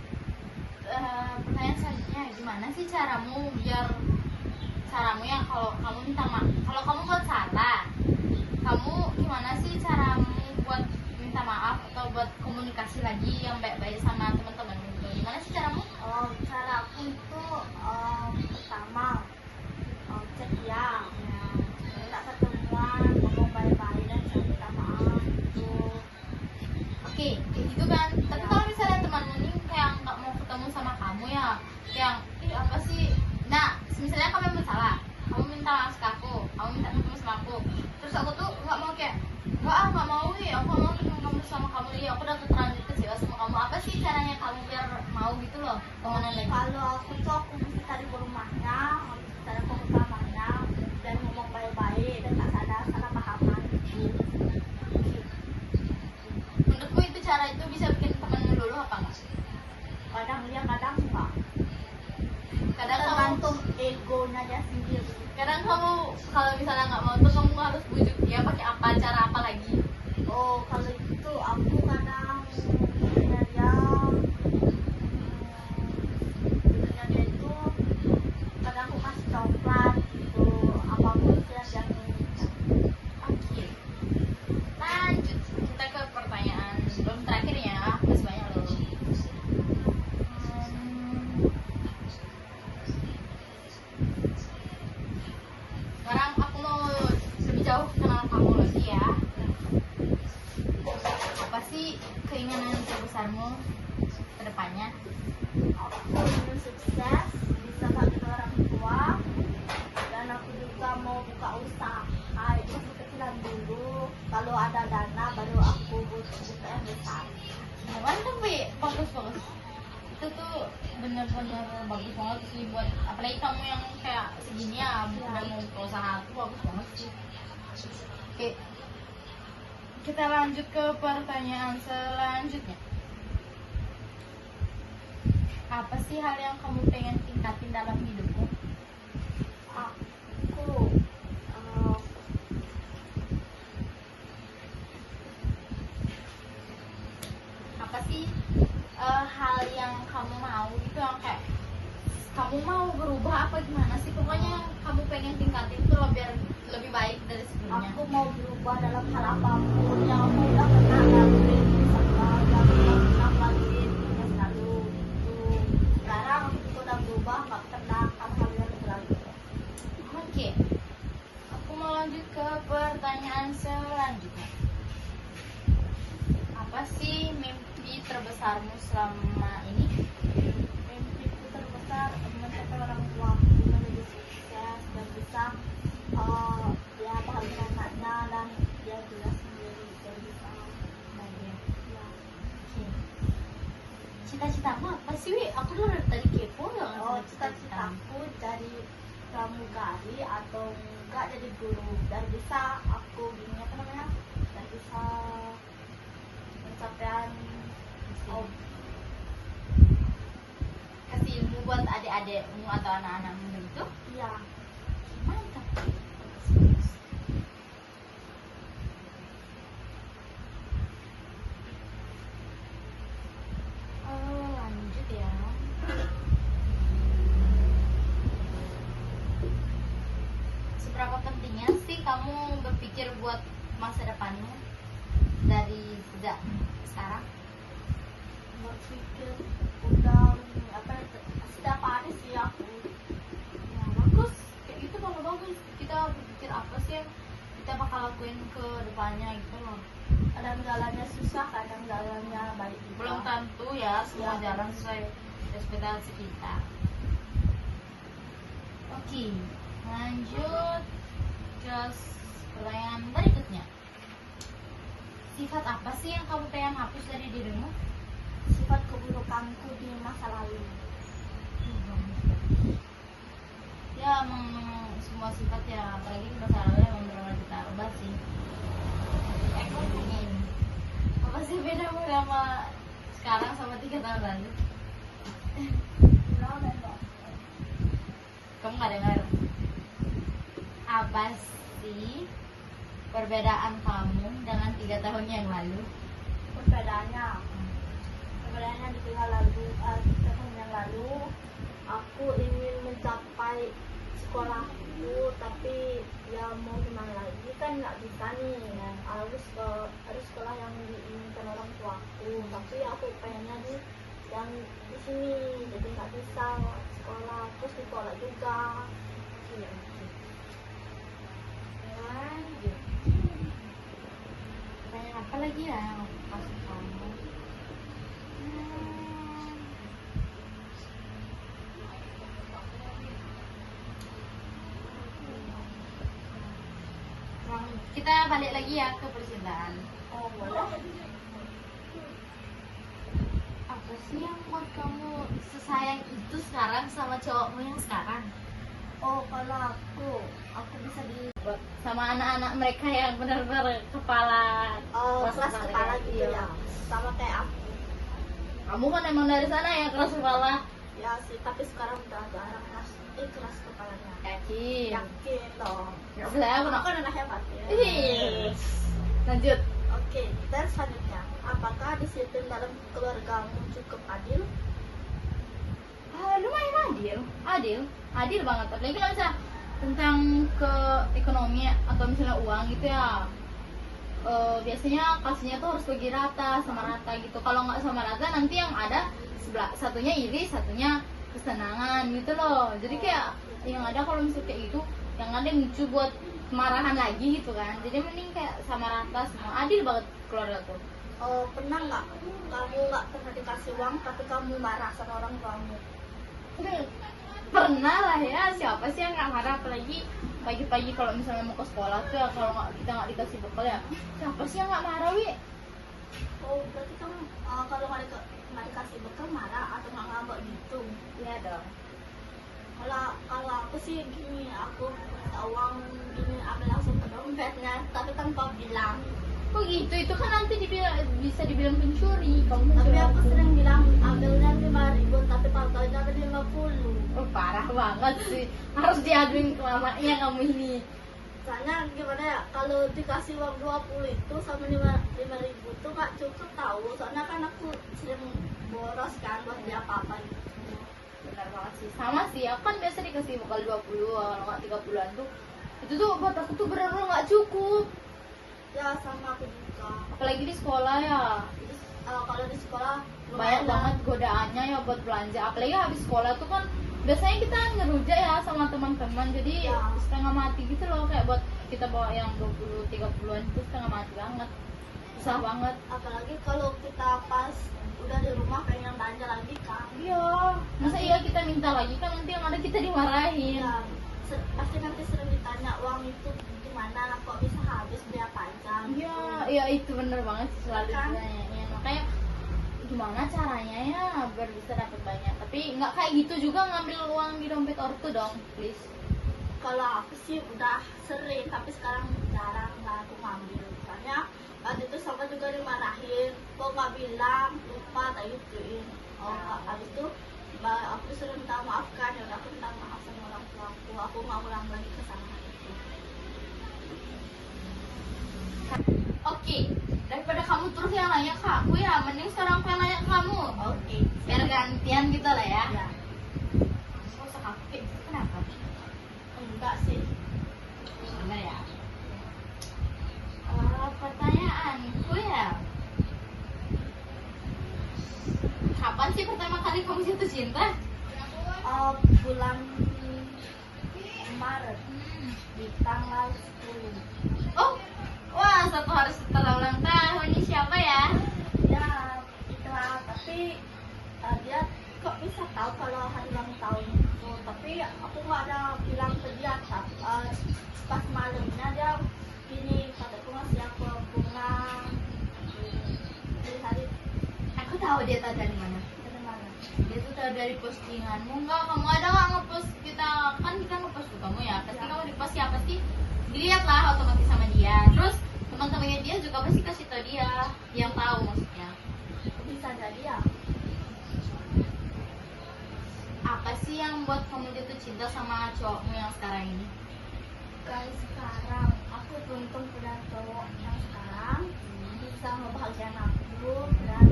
Pertanyaan selanjutnya, gimana sih caramu yang kalau kamu minta maaf, kalau kamu buat salah, kamu gimana sih caramu buat minta maaf atau buat komunikasi lagi yang baik-baik sama teman-teman gitu? Gimana sih caramu? Oh, cara aku itu pertama cek ya, minta ketemuan, ngomong baik-baik dan saya minta maaf gitu. Oke, kayak gitu kan. Tapi kalau misalnya temanmu nih kayak nggak mau ketemu sama kamu ya, yang apa sih? Nah, misalnya kamu bersalah, kamu minta maaf ke aku, kamu minta ketemu sama aku, terus aku tuh nggak mau kayak, nggak mau nih, aku nggak mau ketemu kamu sama kamu nih, aku udah terlanjur kecewa sama kamu. Apa sih caranya kamu biar mau gitu loh, temenan lagi? Kalau aku tuh aku mesti cari ke rumahnya, mesti cari ke utamanya dan ngomong baik-baik dan tak ada salah pahaman gitu. Menurutku itu cara itu bisa bikin temenmu dulu apa enggak? Kadang iya kadang enggak, Kadang kamu, tergantung egonya dia sendiri. kadang kamu kalau misalnya nggak mau tuh kamu harus bujuk dia pakai apa, cara apa lagi? Oh kalau itu aku kadang sebenarnya dia itu kadang aku kasih coklat gitu, apapun yang dia inginkan. Oke, lanjut kita ke pertanyaan belum terakhir ya, masih banyak loh. Sekarang aku mau lebih jauh kenal kamu lagi ya. Apa sih keinginan terbesarmu ke depannya? Aku ingin sukses, bisa bantu orang tua, dan aku juga mau buka usaha itu kecilan dulu. Kalau ada dana baru aku buka yang besar. Mantap, Bi. Bagus. itu tuh bener-bener bagus banget sih buat apalagi kamu yang kayak segini ya udah mau ke usaha tuh bagus banget sih. Oke, kita lanjut ke pertanyaan selanjutnya. Apa sih hal yang kamu pengen tingkatin dalam hidupmu? Aku Apa sih hal yang kamu mau gitu yang kayak kamu mau berubah apa gimana sih, pokoknya kamu pengen tingkatin tuh biar lebih baik dari sebelumnya. aku mau berubah dalam hal apapun yang aku udah pernah laluin, misalkan yang udah pernah laluin yang selalu itu. Sekarang aku udah berubah, nggak pernah hal-hal yang terlalu. Oke, aku mau lanjut ke pertanyaan selanjutnya. Apa sih mimpi terbesarmu selama ini? Mimpiku terbesar mencapai orang tuaku menjadi sukses dan bisa ya bahagia anaknya dan dia juga sendiri dan bisa bahagia. Ya. Oke. Cita-citamu apa sih, Wi? Aku tuh dari tadi kepo banget sama cita-citamu. Cita-citaku jadi pramugari atau enggak jadi guru dan bisa aku gini apa namanya dan bisa pencapaian Kasih ilmu buat adik-adikmu atau anak-anakmu gitu. iya. Mantap. Lanjut ya. Seberapa pentingnya sih kamu berpikir buat masa depanmu dari sejak sekarang? Berpikir udah apa setiap hari sih aku Ya, bagus. Kayak gitu kalau bagus. Kita berpikir apa sih yang kita bakal lakuin ke depannya gitu loh. kadang jalannya susah kadang jalannya baik juga. Belum tentu ya semua Ya. jalan sesuai ekspektasi kita. Oke, lanjut ke pertanyaan berikutnya. Sifat apa sih yang kamu pengen hapus dari dirimu? Sifat keburukanku di masa lalu. Ya emang semua sifat ya, apalagi di masa lalu emang benar kita ubah sih. Aku ingin apa sih bedamu sama sekarang sama 3 tahun lalu? Kamu nggak dengar? Apa sih perbedaan kamu dengan 3 tahun yang lalu? Perbedaannya di tahun yang lalu aku ingin mencapai sekolahku tapi ya mau gimana lagi kan nggak bisa nih harus sekolah yang diinginkan orang tuaku tapi aku pengennya di yang di sini jadi nggak bisa sekolah terus di sekolah juga. Iya. Lanjut. Pertanyaan apa lagi ya yang aku kasih kamu? Kita balik lagi ya ke percintaan. Oh boleh. Apa sih yang buat kamu sesayang itu sekarang sama cowokmu yang sekarang? Oh kalau aku bisa di Sama anak-anak mereka yang benar-benar kepala kelas kepala gitu ya sama kayak aku. Kamu kan emang dari sana ya keras kepala. Ya sih, tapi sekarang udah jarang kelas kepalanya. Yakin. Yakin dong. Nggak boleh aku Aku kan anak hebat ya. Ih. Lanjut. Oke, dan selanjutnya, apakah disiplin dalam keluargamu cukup adil? Lumayan adil banget. Apalagi kalau misalnya tentang ke ekonomi atau misalnya uang gitu ya. Biasanya kasihnya tuh harus bagi rata sama rata gitu. Kalau nggak sama rata nanti yang ada sebelah satunya iri, satunya kesenangan gitu loh. Jadi kayak yang ada kalau misalnya kayak gitu, yang ada micu buat kemarahan lagi gitu kan. Jadi mending kayak sama rata semua, adil banget keluarga tuh. Pernah nggak kamu nggak pernah dikasih uang tapi kamu marah sama orang tuamu? Pernah lah ya, siapa sih yang nggak marah, apalagi pagi-pagi kalau misalnya mau ke sekolah tuh ya, kalau kita nggak dikasih bekal ya siapa sih yang nggak marah, Wi? Oh berarti kamu kalau nggak dikasih bekal marah atau nggak hitung. Iya dong. Kalau aku sih gini, aku uang gini ambil langsung ke dompetnya tapi tanpa bilang. Oh gitu, itu kan nanti bisa dibilang pencuri. Kamu Tapi jual aku sering bilang ambilnya 5.000 tapi tahu-tahunya ada 50. Oh, parah banget sih. Harus diaduin ke mamanya kamu ini. Soalnya gimana ya, kalau dikasih uang 20 itu sama 5.000 tuh gak cukup tahu. Soalnya kan aku sering boros kan buat beli apa-apa gitu. Benar banget sih. Sama sih, aku kan biasa dikasih bekal 20, kalau nggak 30-an tuh. Itu tuh buat aku tuh benar-benar nggak cukup. Ya sama aku juga. Apalagi di sekolah ya. Terus kalau di sekolah Banyak lumayan banget godaannya ya buat belanja. Apalagi habis sekolah tuh kan biasanya kita ngerujak ya sama teman-teman. Jadi Ya. setengah mati gitu loh, kayak buat kita bawa yang 20 30-an itu setengah mati banget. Susah banget. Apalagi kalau kita pas udah di rumah pengen belanja lagi kan. Iya. Masa iya kita minta lagi kan nanti yang ada kita dimarahin. Ya, pasti nanti sering ditanya uang itu gimana, kok bisa habis beli apa aja. Iya, iya itu bener banget sih, selalu Kan? ditanyain. Makanya gimana caranya ya biar bisa dapat banyak. Tapi nggak kayak gitu juga ngambil uang di dompet ortu dong, please. Kalau aku sih udah sering, tapi sekarang jarang lah aku ngambil. Soalnya waktu itu sama juga dimarahin, kok nggak bilang, lupa tak gituin. Habis itu aku sering minta maaf kan, ya udah aku minta maaf sama orang tua aku nggak ulang lagi kesalahan itu. Oke, daripada kamu terus yang nanya ke aku ya, mending sekarang aku yang nanya ke kamu. Oke, Biar gantian gitu lah ya. ya. Gak usah kaku kayak gitu, kenapa? Enggak sih. Bener ya. Pertanyaanku ya, kapan sih pertama kali kamu jatuh cinta? Bulan Maret di tanggal 10. Oh, wah, 1 hari setelah ulang tahun. Ini siapa ya? Ya itulah, tapi dia kok bisa tahu kalau hari ulang tahun itu, tapi aku nggak ada bilang ke dia. Pas malamnya dia gini, kataku ngasih aku bunga di hari Aku tahu dia tahu dari mana. dari mana. Dia tuh tahu dari postinganmu. Enggak, kamu ada nggak ngepost kita? Kan kita ngepost tuh kamu ya. Pasti Ya. kamu di post siapa sih? Dilihat lah otomatis sama dia. Terus teman-temannya dia juga pasti kasih tahu dia, yang tahu maksudnya. Bisa jadi ya. Apa sih yang buat kamu jatuh cinta sama cowokmu yang sekarang ini? Guys, sekarang aku beruntung punya cowok yang sekarang bisa ngebahagiain aku dan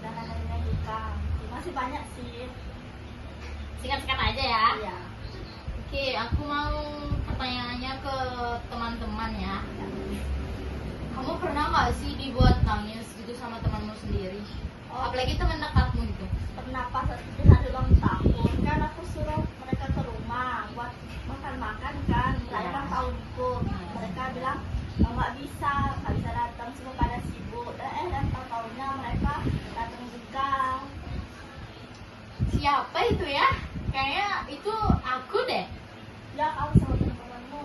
lain-lainnya juga. Masih banyak sih. Singkat-singkat aja ya. Iya. Oke, aku mau pertanyaannya ke teman-teman ya. Kamu pernah nggak sih dibuat nangis gitu sama temanmu sendiri? Apalagi teman dekatmu gitu. Pernah pas di hari ulang tahun kan aku suruh mereka ke rumah buat makan-makan kan, saya ulang tahunku. Mereka bilang nggak bisa datang, semua pada sibuk. Dan tahunnya mereka datang juga. Siapa itu ya? Kayaknya itu aku deh. Ya kamu sama teman-temanmu.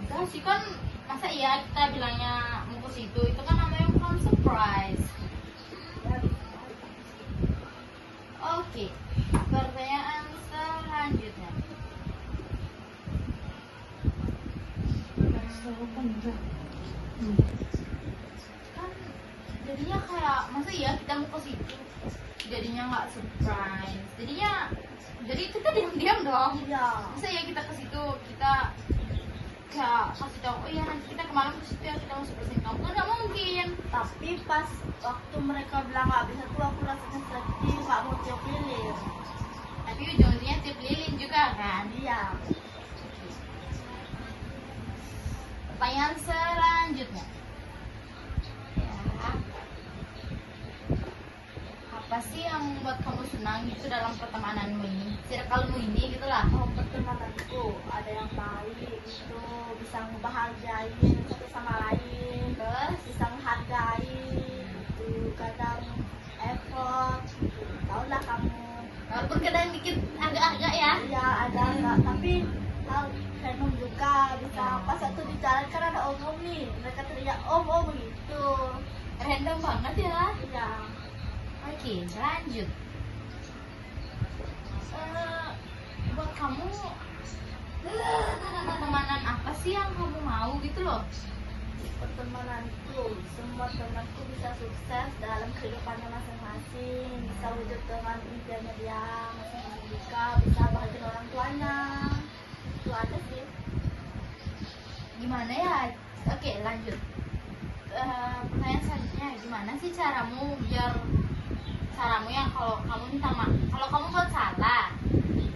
Udah sih kan, masa iya kita bilangnya mau ke situ? Itu kan namanya bukan surprise. Ya, Oke, pertanyaan selanjutnya. Kan jadinya kayak, masa iya kita mau ke situ? Jadinya nggak surprise. Jadi kita diam-diam dong. iya. Masa ya kita ke situ, kita kayak kasih tahu, oh iya nanti kita kemarin ke situ ya, kita mau surprisein kamu, kan nggak mungkin. Tapi pas waktu mereka bilang nggak bisa tuh aku rasanya sedih, nggak mau tiup lilin. Tapi ujung-ujungnya tiup lilin juga kan. Iya. Pertanyaan selanjutnya. Ya. Apa sih yang membuat kamu senang gitu dalam pertemananmu ini? Circle-mu ini gitulah. Pertemananku ada yang baik itu, bisa ngebahagiain satu sama lain, Terus bisa menghargai itu, kadang effort gitu. Tau lah kamu. walaupun kadang dikit agak-agak ya. Iya ada enggak, tapi random juga bisa. Pas waktu di jalan kan ada om nih, mereka teriak om gitu. Random banget ya. Iya. Oke, lanjut. Buat kamu pertemanan apa sih yang kamu mau gitu loh? Pertemananku, semua temanku bisa sukses dalam kehidupannya masing-masing, bisa wujud dengan impiannya dia masing-masing juga, bisa bahagia orang tuanya. Itu aja sih. Gimana ya? Oke, lanjut. Pertanyaan selanjutnya, gimana sih caramu yang kalau kamu minta maaf, kalau kamu buat salah,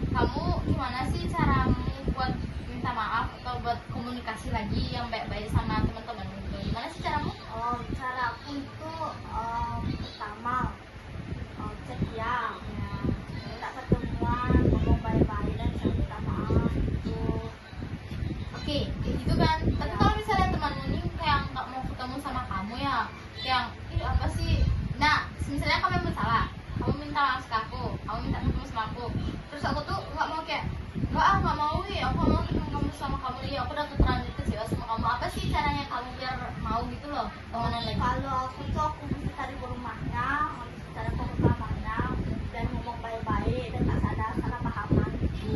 kamu gimana sih caramu buat minta maaf atau buat komunikasi lagi yang baik-baik sama teman-teman gitu? Gimana sih caramu? Cara aku itu pertama cek ya, minta ketemuan, ngomong baik-baik dan saya minta maaf gitu. Oke, kayak gitu kan. Tapi kalau misalnya temanmu ini kayak nggak mau ketemu sama kamu ya, kayak ih apa sih? Nah, misalnya kamu yang bersalah, kamu minta maaf ke aku, kamu minta ketemu sama aku, terus aku tuh nggak mau kayak nggak mau ya, aku mau ketemu kamu sama kamu ya, aku udah terlanjur kecewa sama kamu. Apa sih caranya kamu biar mau gitu loh temenan lagi? Kalau aku tuh aku bisa cari ke rumahnya, bisa cari ke rumahnya dan ngomong baik-baik dan tak sadar salah pahaman gitu.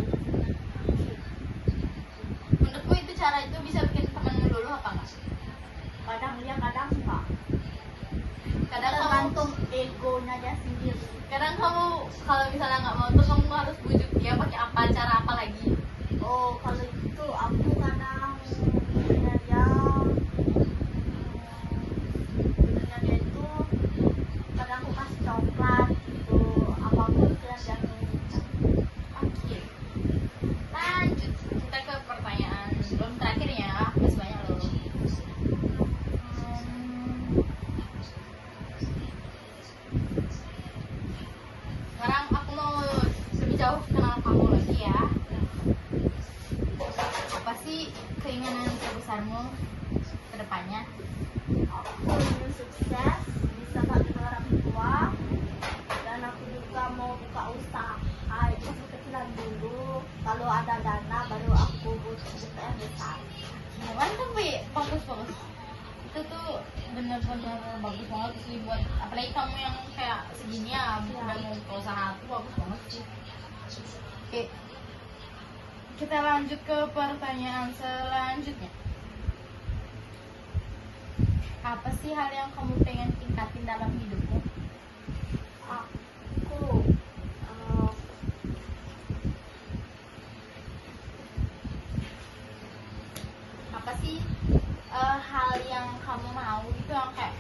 Menurutmu itu cara itu bisa bikin temenmu dulu apa enggak? Kadang dia kadang enggak, Kadang kamu, tergantung egonya dia sendiri. kadang kamu kalau misalnya nggak mau tuh kamu harus bujuk dia pakai apa, cara apa lagi? Kalau itu aku kadang sebenarnya dia itu kadang aku kasih coklat gitu, apapun itu yang dia minta. Oke, lanjut kita ke pertanyaan belum terakhir ya, masih banyak loh. Sekarang aku mau lebih jauh kenal kamu lagi ya. Apa sih keinginan terbesarmu ke depannya? Aku ingin sukses, bisa bagi orang tua, dan aku juga mau buka usaha itu kecilan dulu. Kalau ada dana baru aku buka yang besar. Mantap, Wi. Bagus. Itu tuh bener-bener bagus banget sih buat, apalagi kamu yang kayak segini ya, udah mau buka usaha tuh bagus banget sih. Oke, kita lanjut ke pertanyaan selanjutnya. Apa sih hal yang kamu pengen tingkatin dalam hidupmu? Aku Apa sih hal yang kamu mau gitu, yang kayak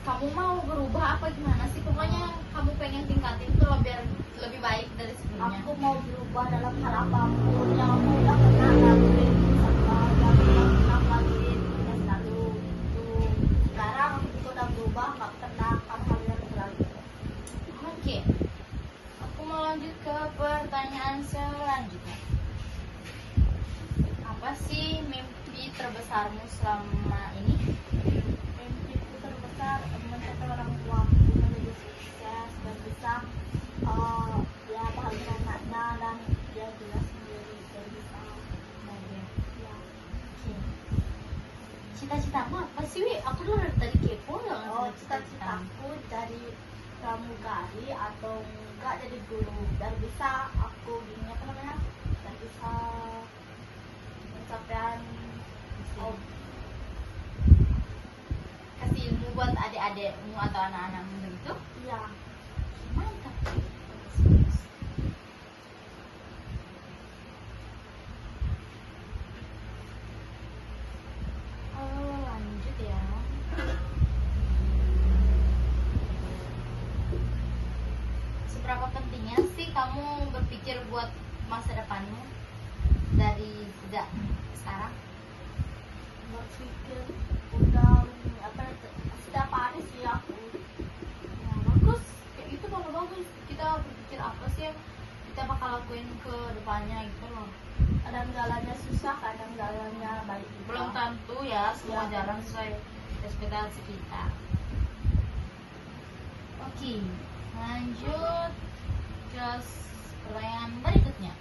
kamu mau berubah apa gimana sih, pokoknya yang kamu pengen tingkatin tuh biar lebih baik dari sebelumnya. aku mau berubah dalam hal apapun yang aku udah pernah laluin, yang pernah laluin dan selalu itu. Sekarang aku juga udah berubah, nggak pernah hal-hal yang terlalu. Oke, aku mau lanjut ke pertanyaan selanjutnya. Apa sih mimpi terbesarmu selama ini? Mimpiku terbesar mencapai orang tuaku menjadi sukses dan bisa ya bahagia anaknya dan dia juga sendiri dan bisa bahagia. Ya. Oke. Cita-citamu apa sih, Wi? Aku dulu dari tadi kepo banget. Cita-citaku jadi pramugari atau enggak jadi guru dan bisa aku gini apa namanya dan bisa pencapaian Kasih ilmu buat adik-adikmu atau anak-anakmu begitu? iya. Mantap. Lanjut ya. Seberapa pentingnya sih kamu berpikir buat masa depanmu dari sejak sekarang? Berpikir udah apa setiap hari sih aku. Ya, bagus. Kayak itu kalau bagus. Kita berpikir apa sih yang kita bakal lakuin ke depannya gitu loh. Kadang jalannya susah, kadang jalannya baik juga. Belum tentu ya semua Ya. jalan sesuai ekspektasi kita. Oke, lanjut ke pertanyaan berikutnya.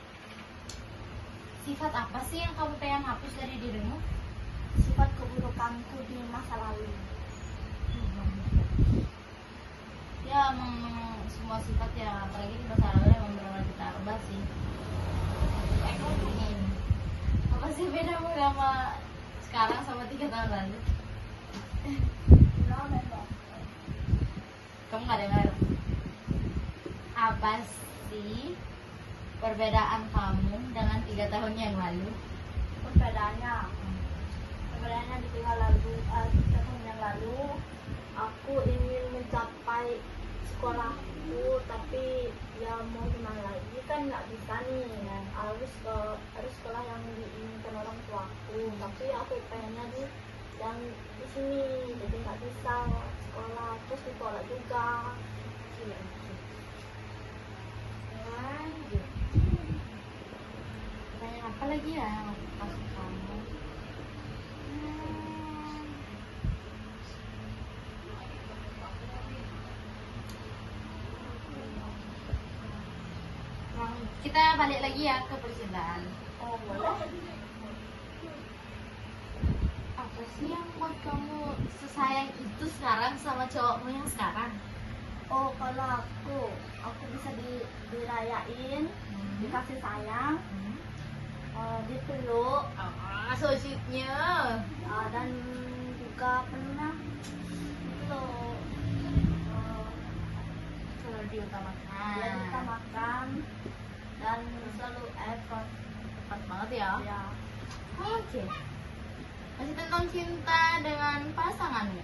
Sifat apa sih yang kamu pengen hapus dari dirimu? Sifat keburukanku di masa lalu. Ya, emang semua sifat ya, apalagi di masa lalu emang benar kita ya basi. Ini apa sih bedamu sama sekarang sama 3 tahun lalu? Kamu nggak dengar? Apa sih perbedaan kamu dengan 3 tahun yang lalu? Perbedaannya di 3 tahun yang lalu aku ingin mencapai sekolahku, tapi ya mau gimana lagi kan nggak bisa nih, harus sekolah yang diinginkan orang tuaku, tapi aku pengennya yang di sini, jadi nggak bisa sekolah terus ditolak juga. Iya. Lanjut. Tanya apa lagi ya yang aku kasih kamu? Kita balik lagi ya ke percintaan. Oh boleh. Apa sih yang buat kamu sesayang itu sekarang sama cowokmu yang sekarang? Oh kalau aku bisa dirayain, dikasih sayang, dipeluk, So sweetnya. dan juga pernah itu loh, Kalau diutamakan. dia kita makan dan selalu effort Tepat banget ya. ya. Oke. Masih tentang cinta dengan pasanganmu.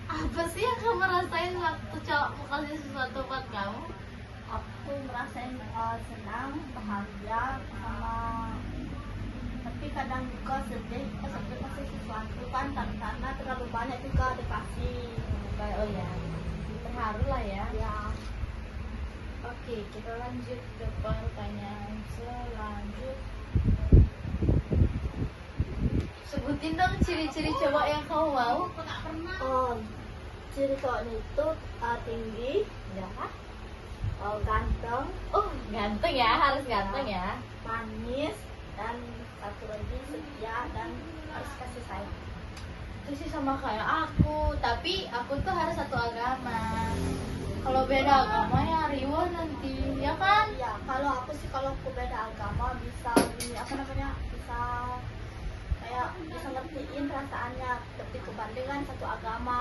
Apa sih yang kamu rasain waktu cowokmu kasih sesuatu buat kamu? Aku merasain senang, bahagia, tapi kadang juga sedih kasih sesuatu kan, karena terlalu banyak juga dikasih. Oh ya, terharu lah ya. Ya, Oke, kita lanjut ke pertanyaan selanjutnya. Sebutin dong ciri-ciri cowok yang kamu mau. Aku tak pernah. ciri cowoknya itu tinggi, Ya. ganteng, Ganteng ya, harus ganteng ya. manis, dan satu lagi setia dan harus kasih sayang. Itu sih sama kayak aku, tapi aku tuh harus satu agama. Kalau beda agama ya riwah nanti, ya kan? Ya, kalau aku beda agama bisa bisa kayak bisa ngertiin perasaannya, tapi kebandingan satu agama.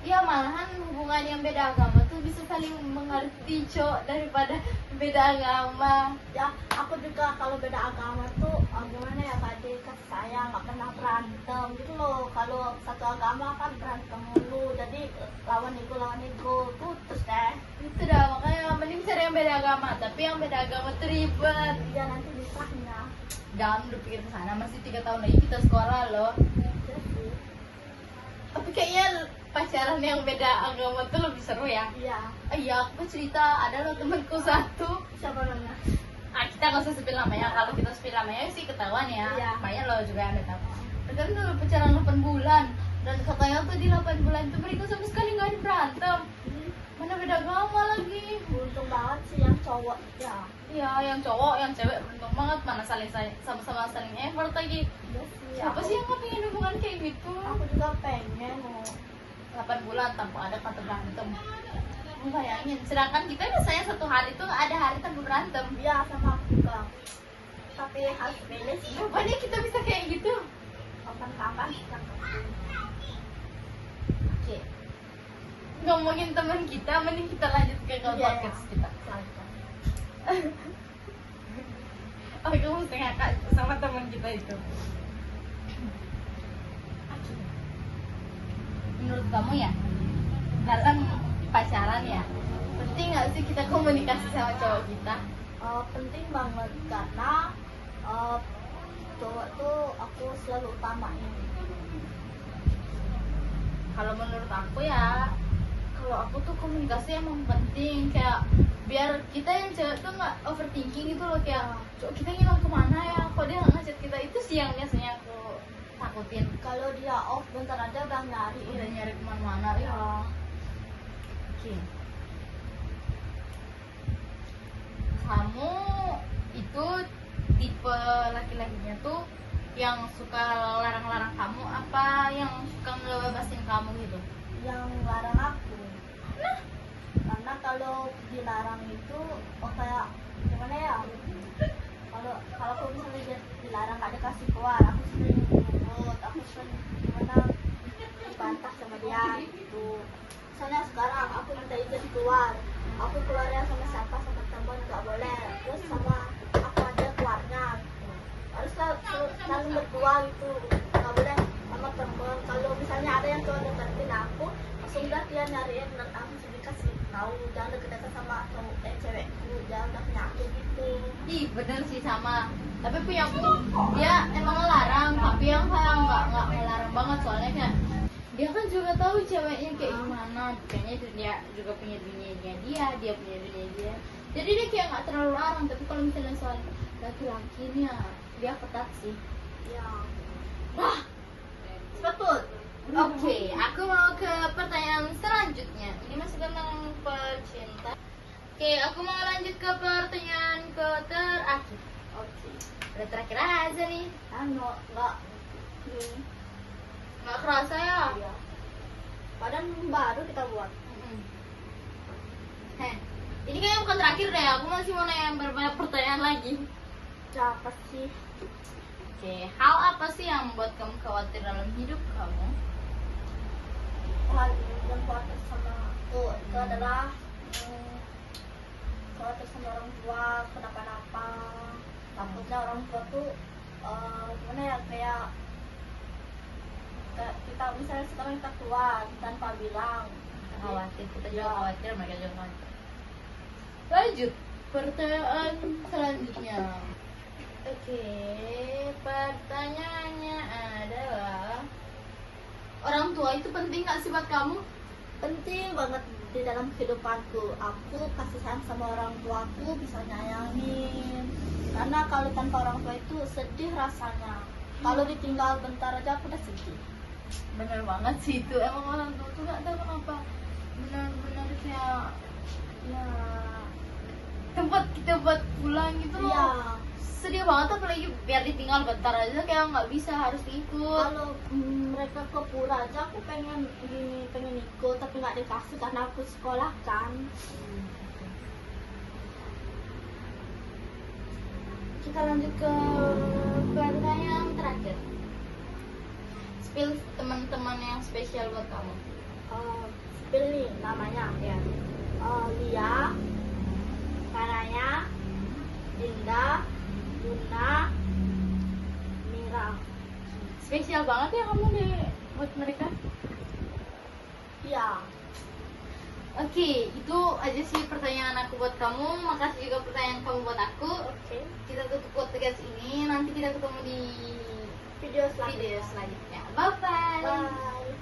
Iya, malahan hubungan yang beda agama tuh bisa saling mengerti, Cok, daripada beda agama. Ya, aku juga kalau beda agama tuh gimana ya, Kak, kasih sayang, nggak pernah berantem gitu loh. Kalau satu agama kan berantem mulu, jadi lawan ego putus deh. Itu dah, makanya mending cari yang beda agama. Tapi yang beda agama tuh ribet. Iya, nanti nisahnya. Jangan berpikir ke sana, masih 3 tahun lagi kita sekolah loh. Iya sih. Tapi kayaknya pacaran yang beda agama tuh lebih seru ya. Iya. Iya, aku cerita ada loh temanku satu. Siapa namanya? Kita nggak usah spill namanya. Kalau kita spill namanya sih ketahuan ya. Iya. Banyak loh juga yang udah tahu. Mereka tuh udah pacaran 8 bulan. Dan katanya tuh di 8 bulan itu mereka sama sekali nggak ada berantem. Mana beda agama lagi. Untung banget sih yang cowok ya. Iya, yang cowok, yang cewek beruntung banget. Mana sama-sama saling effort lagi. Iya sih. Siapa sih yang nggak pengen hubungan kayak gitu? Aku juga pengen. 8 bulan tanpa ada kata berantem. Bayangin, sedangkan kita biasanya 1 hari tuh nggak ada hari tanpa berantem. Iya, sama aku juga. Tapi harus milih sih. Kapan ya kita bisa kayak gitu? Kapan-kapan kita kasih. Oke. Ngomongin teman kita, mending kita lanjut ke podcast kita. Aku mesti ngakak sama teman kita itu. Menurut kamu ya, dalam pacaran ya, penting nggak sih kita komunikasi sama cowok kita? Penting banget karena cowok tuh aku selalu utamain. Kalau menurut aku ya, kalau aku tuh komunikasi emang penting, kayak biar kita yang cewek tuh nggak overthinking gitu loh, kayak cowok kita ngilang kemana ya, kok dia nggak ngechat kita, itu sih yang biasanya aku takutin. Kalau dia off bentar aja udah nyari. Udah nyari kemana-mana ya. Oke. Kamu itu tipe laki-lakinya tuh yang suka larang-larang kamu apa yang suka ngebebasin kamu gitu? Yang larang aku. Karena dilarang itu kayak gimana ya, kalau aku misalnya dilarang gak dikasih keluar, aku sering nurut, aku sering gimana dibantah sama dia gitu. Misalnya sekarang aku minta izin keluar, aku keluarnya sama siapa, sama teman nggak boleh, terus sama aku aja keluarnya gitu. Harus selalu berdua gitu, nggak boleh sama teman. Kalau misalnya ada yang cowok deketin aku, langsung dah dia nyariin dan aku sendiri kasih tahu, jangan deket-deket sama cewekku, jangan punya aku gitu. Ih bener sih sama. Tapi punya aku dia emang ngelarang, tapi yang kayak nggak ngelarang banget, soalnya kayak dia kan juga tahu ceweknya kayak gimana, kayaknya itu dia juga punya dunianya dia punya dunia dia, jadi dia kayak nggak terlalu larang. Tapi kalau misalnya soal laki-lakinya dia ketat sih Ya, wah. betul. Oke, aku mau ke pertanyaan selanjutnya. Ini masih tentang percintaan. Oke, aku mau lanjut ke pertanyaan ke terakhir. Oke. Udah terakhir aja nih. Nggak ini. Nggak kerasa ya? Iya. Padahal baru kita buat. Heh, ini kayaknya bukan terakhir deh. Aku masih mau nanya beberapa pertanyaan lagi. Siapa sih? Oke, hal apa sih yang membuat kamu khawatir dalam hidup kamu? Hal yang khawatir sama aku itu adalah khawatir sama orang tua kenapa-napa. Takutnya orang tua tuh gimana ya, kayak kita misalnya sekarang kita keluar tanpa bilang, Khawatir, kita juga Ya. khawatir, mereka juga khawatir. Lanjut, pertanyaan selanjutnya. Oke, pertanyaannya adalah orang tua itu penting nggak sih buat kamu? penting banget di dalam kehidupanku. Aku kasih sayang sama orang tuaku, bisa nyayangin, karena kalau tanpa orang tua itu sedih rasanya. Kalau ditinggal bentar aja aku udah sedih. Bener banget sih itu, emang orang tua tuh nggak tahu kenapa benar-benar kayak ya tempat kita buat pulang gitu loh. Iya. Sedih banget, apalagi biar ditinggal bentar aja kayak nggak bisa, harus ikut. Kalau mereka ke pura aja aku pengen ikut, tapi nggak dikasih karena aku sekolah kan. Kita lanjut ke pertanyaan terakhir. Spill teman-teman yang spesial buat kamu. Pilih namanya Ya. Lia, Karaya, Dinda, Luna, Mira. Spesial banget ya kamu deh buat mereka. Iya. Oke, itu aja sih pertanyaan aku buat kamu. Makasih juga pertanyaan kamu buat aku. Oke. Kita tutup podcast ini. Nanti kita ketemu di Video video selanjutnya. selanjutnya. Bye bye. Bye.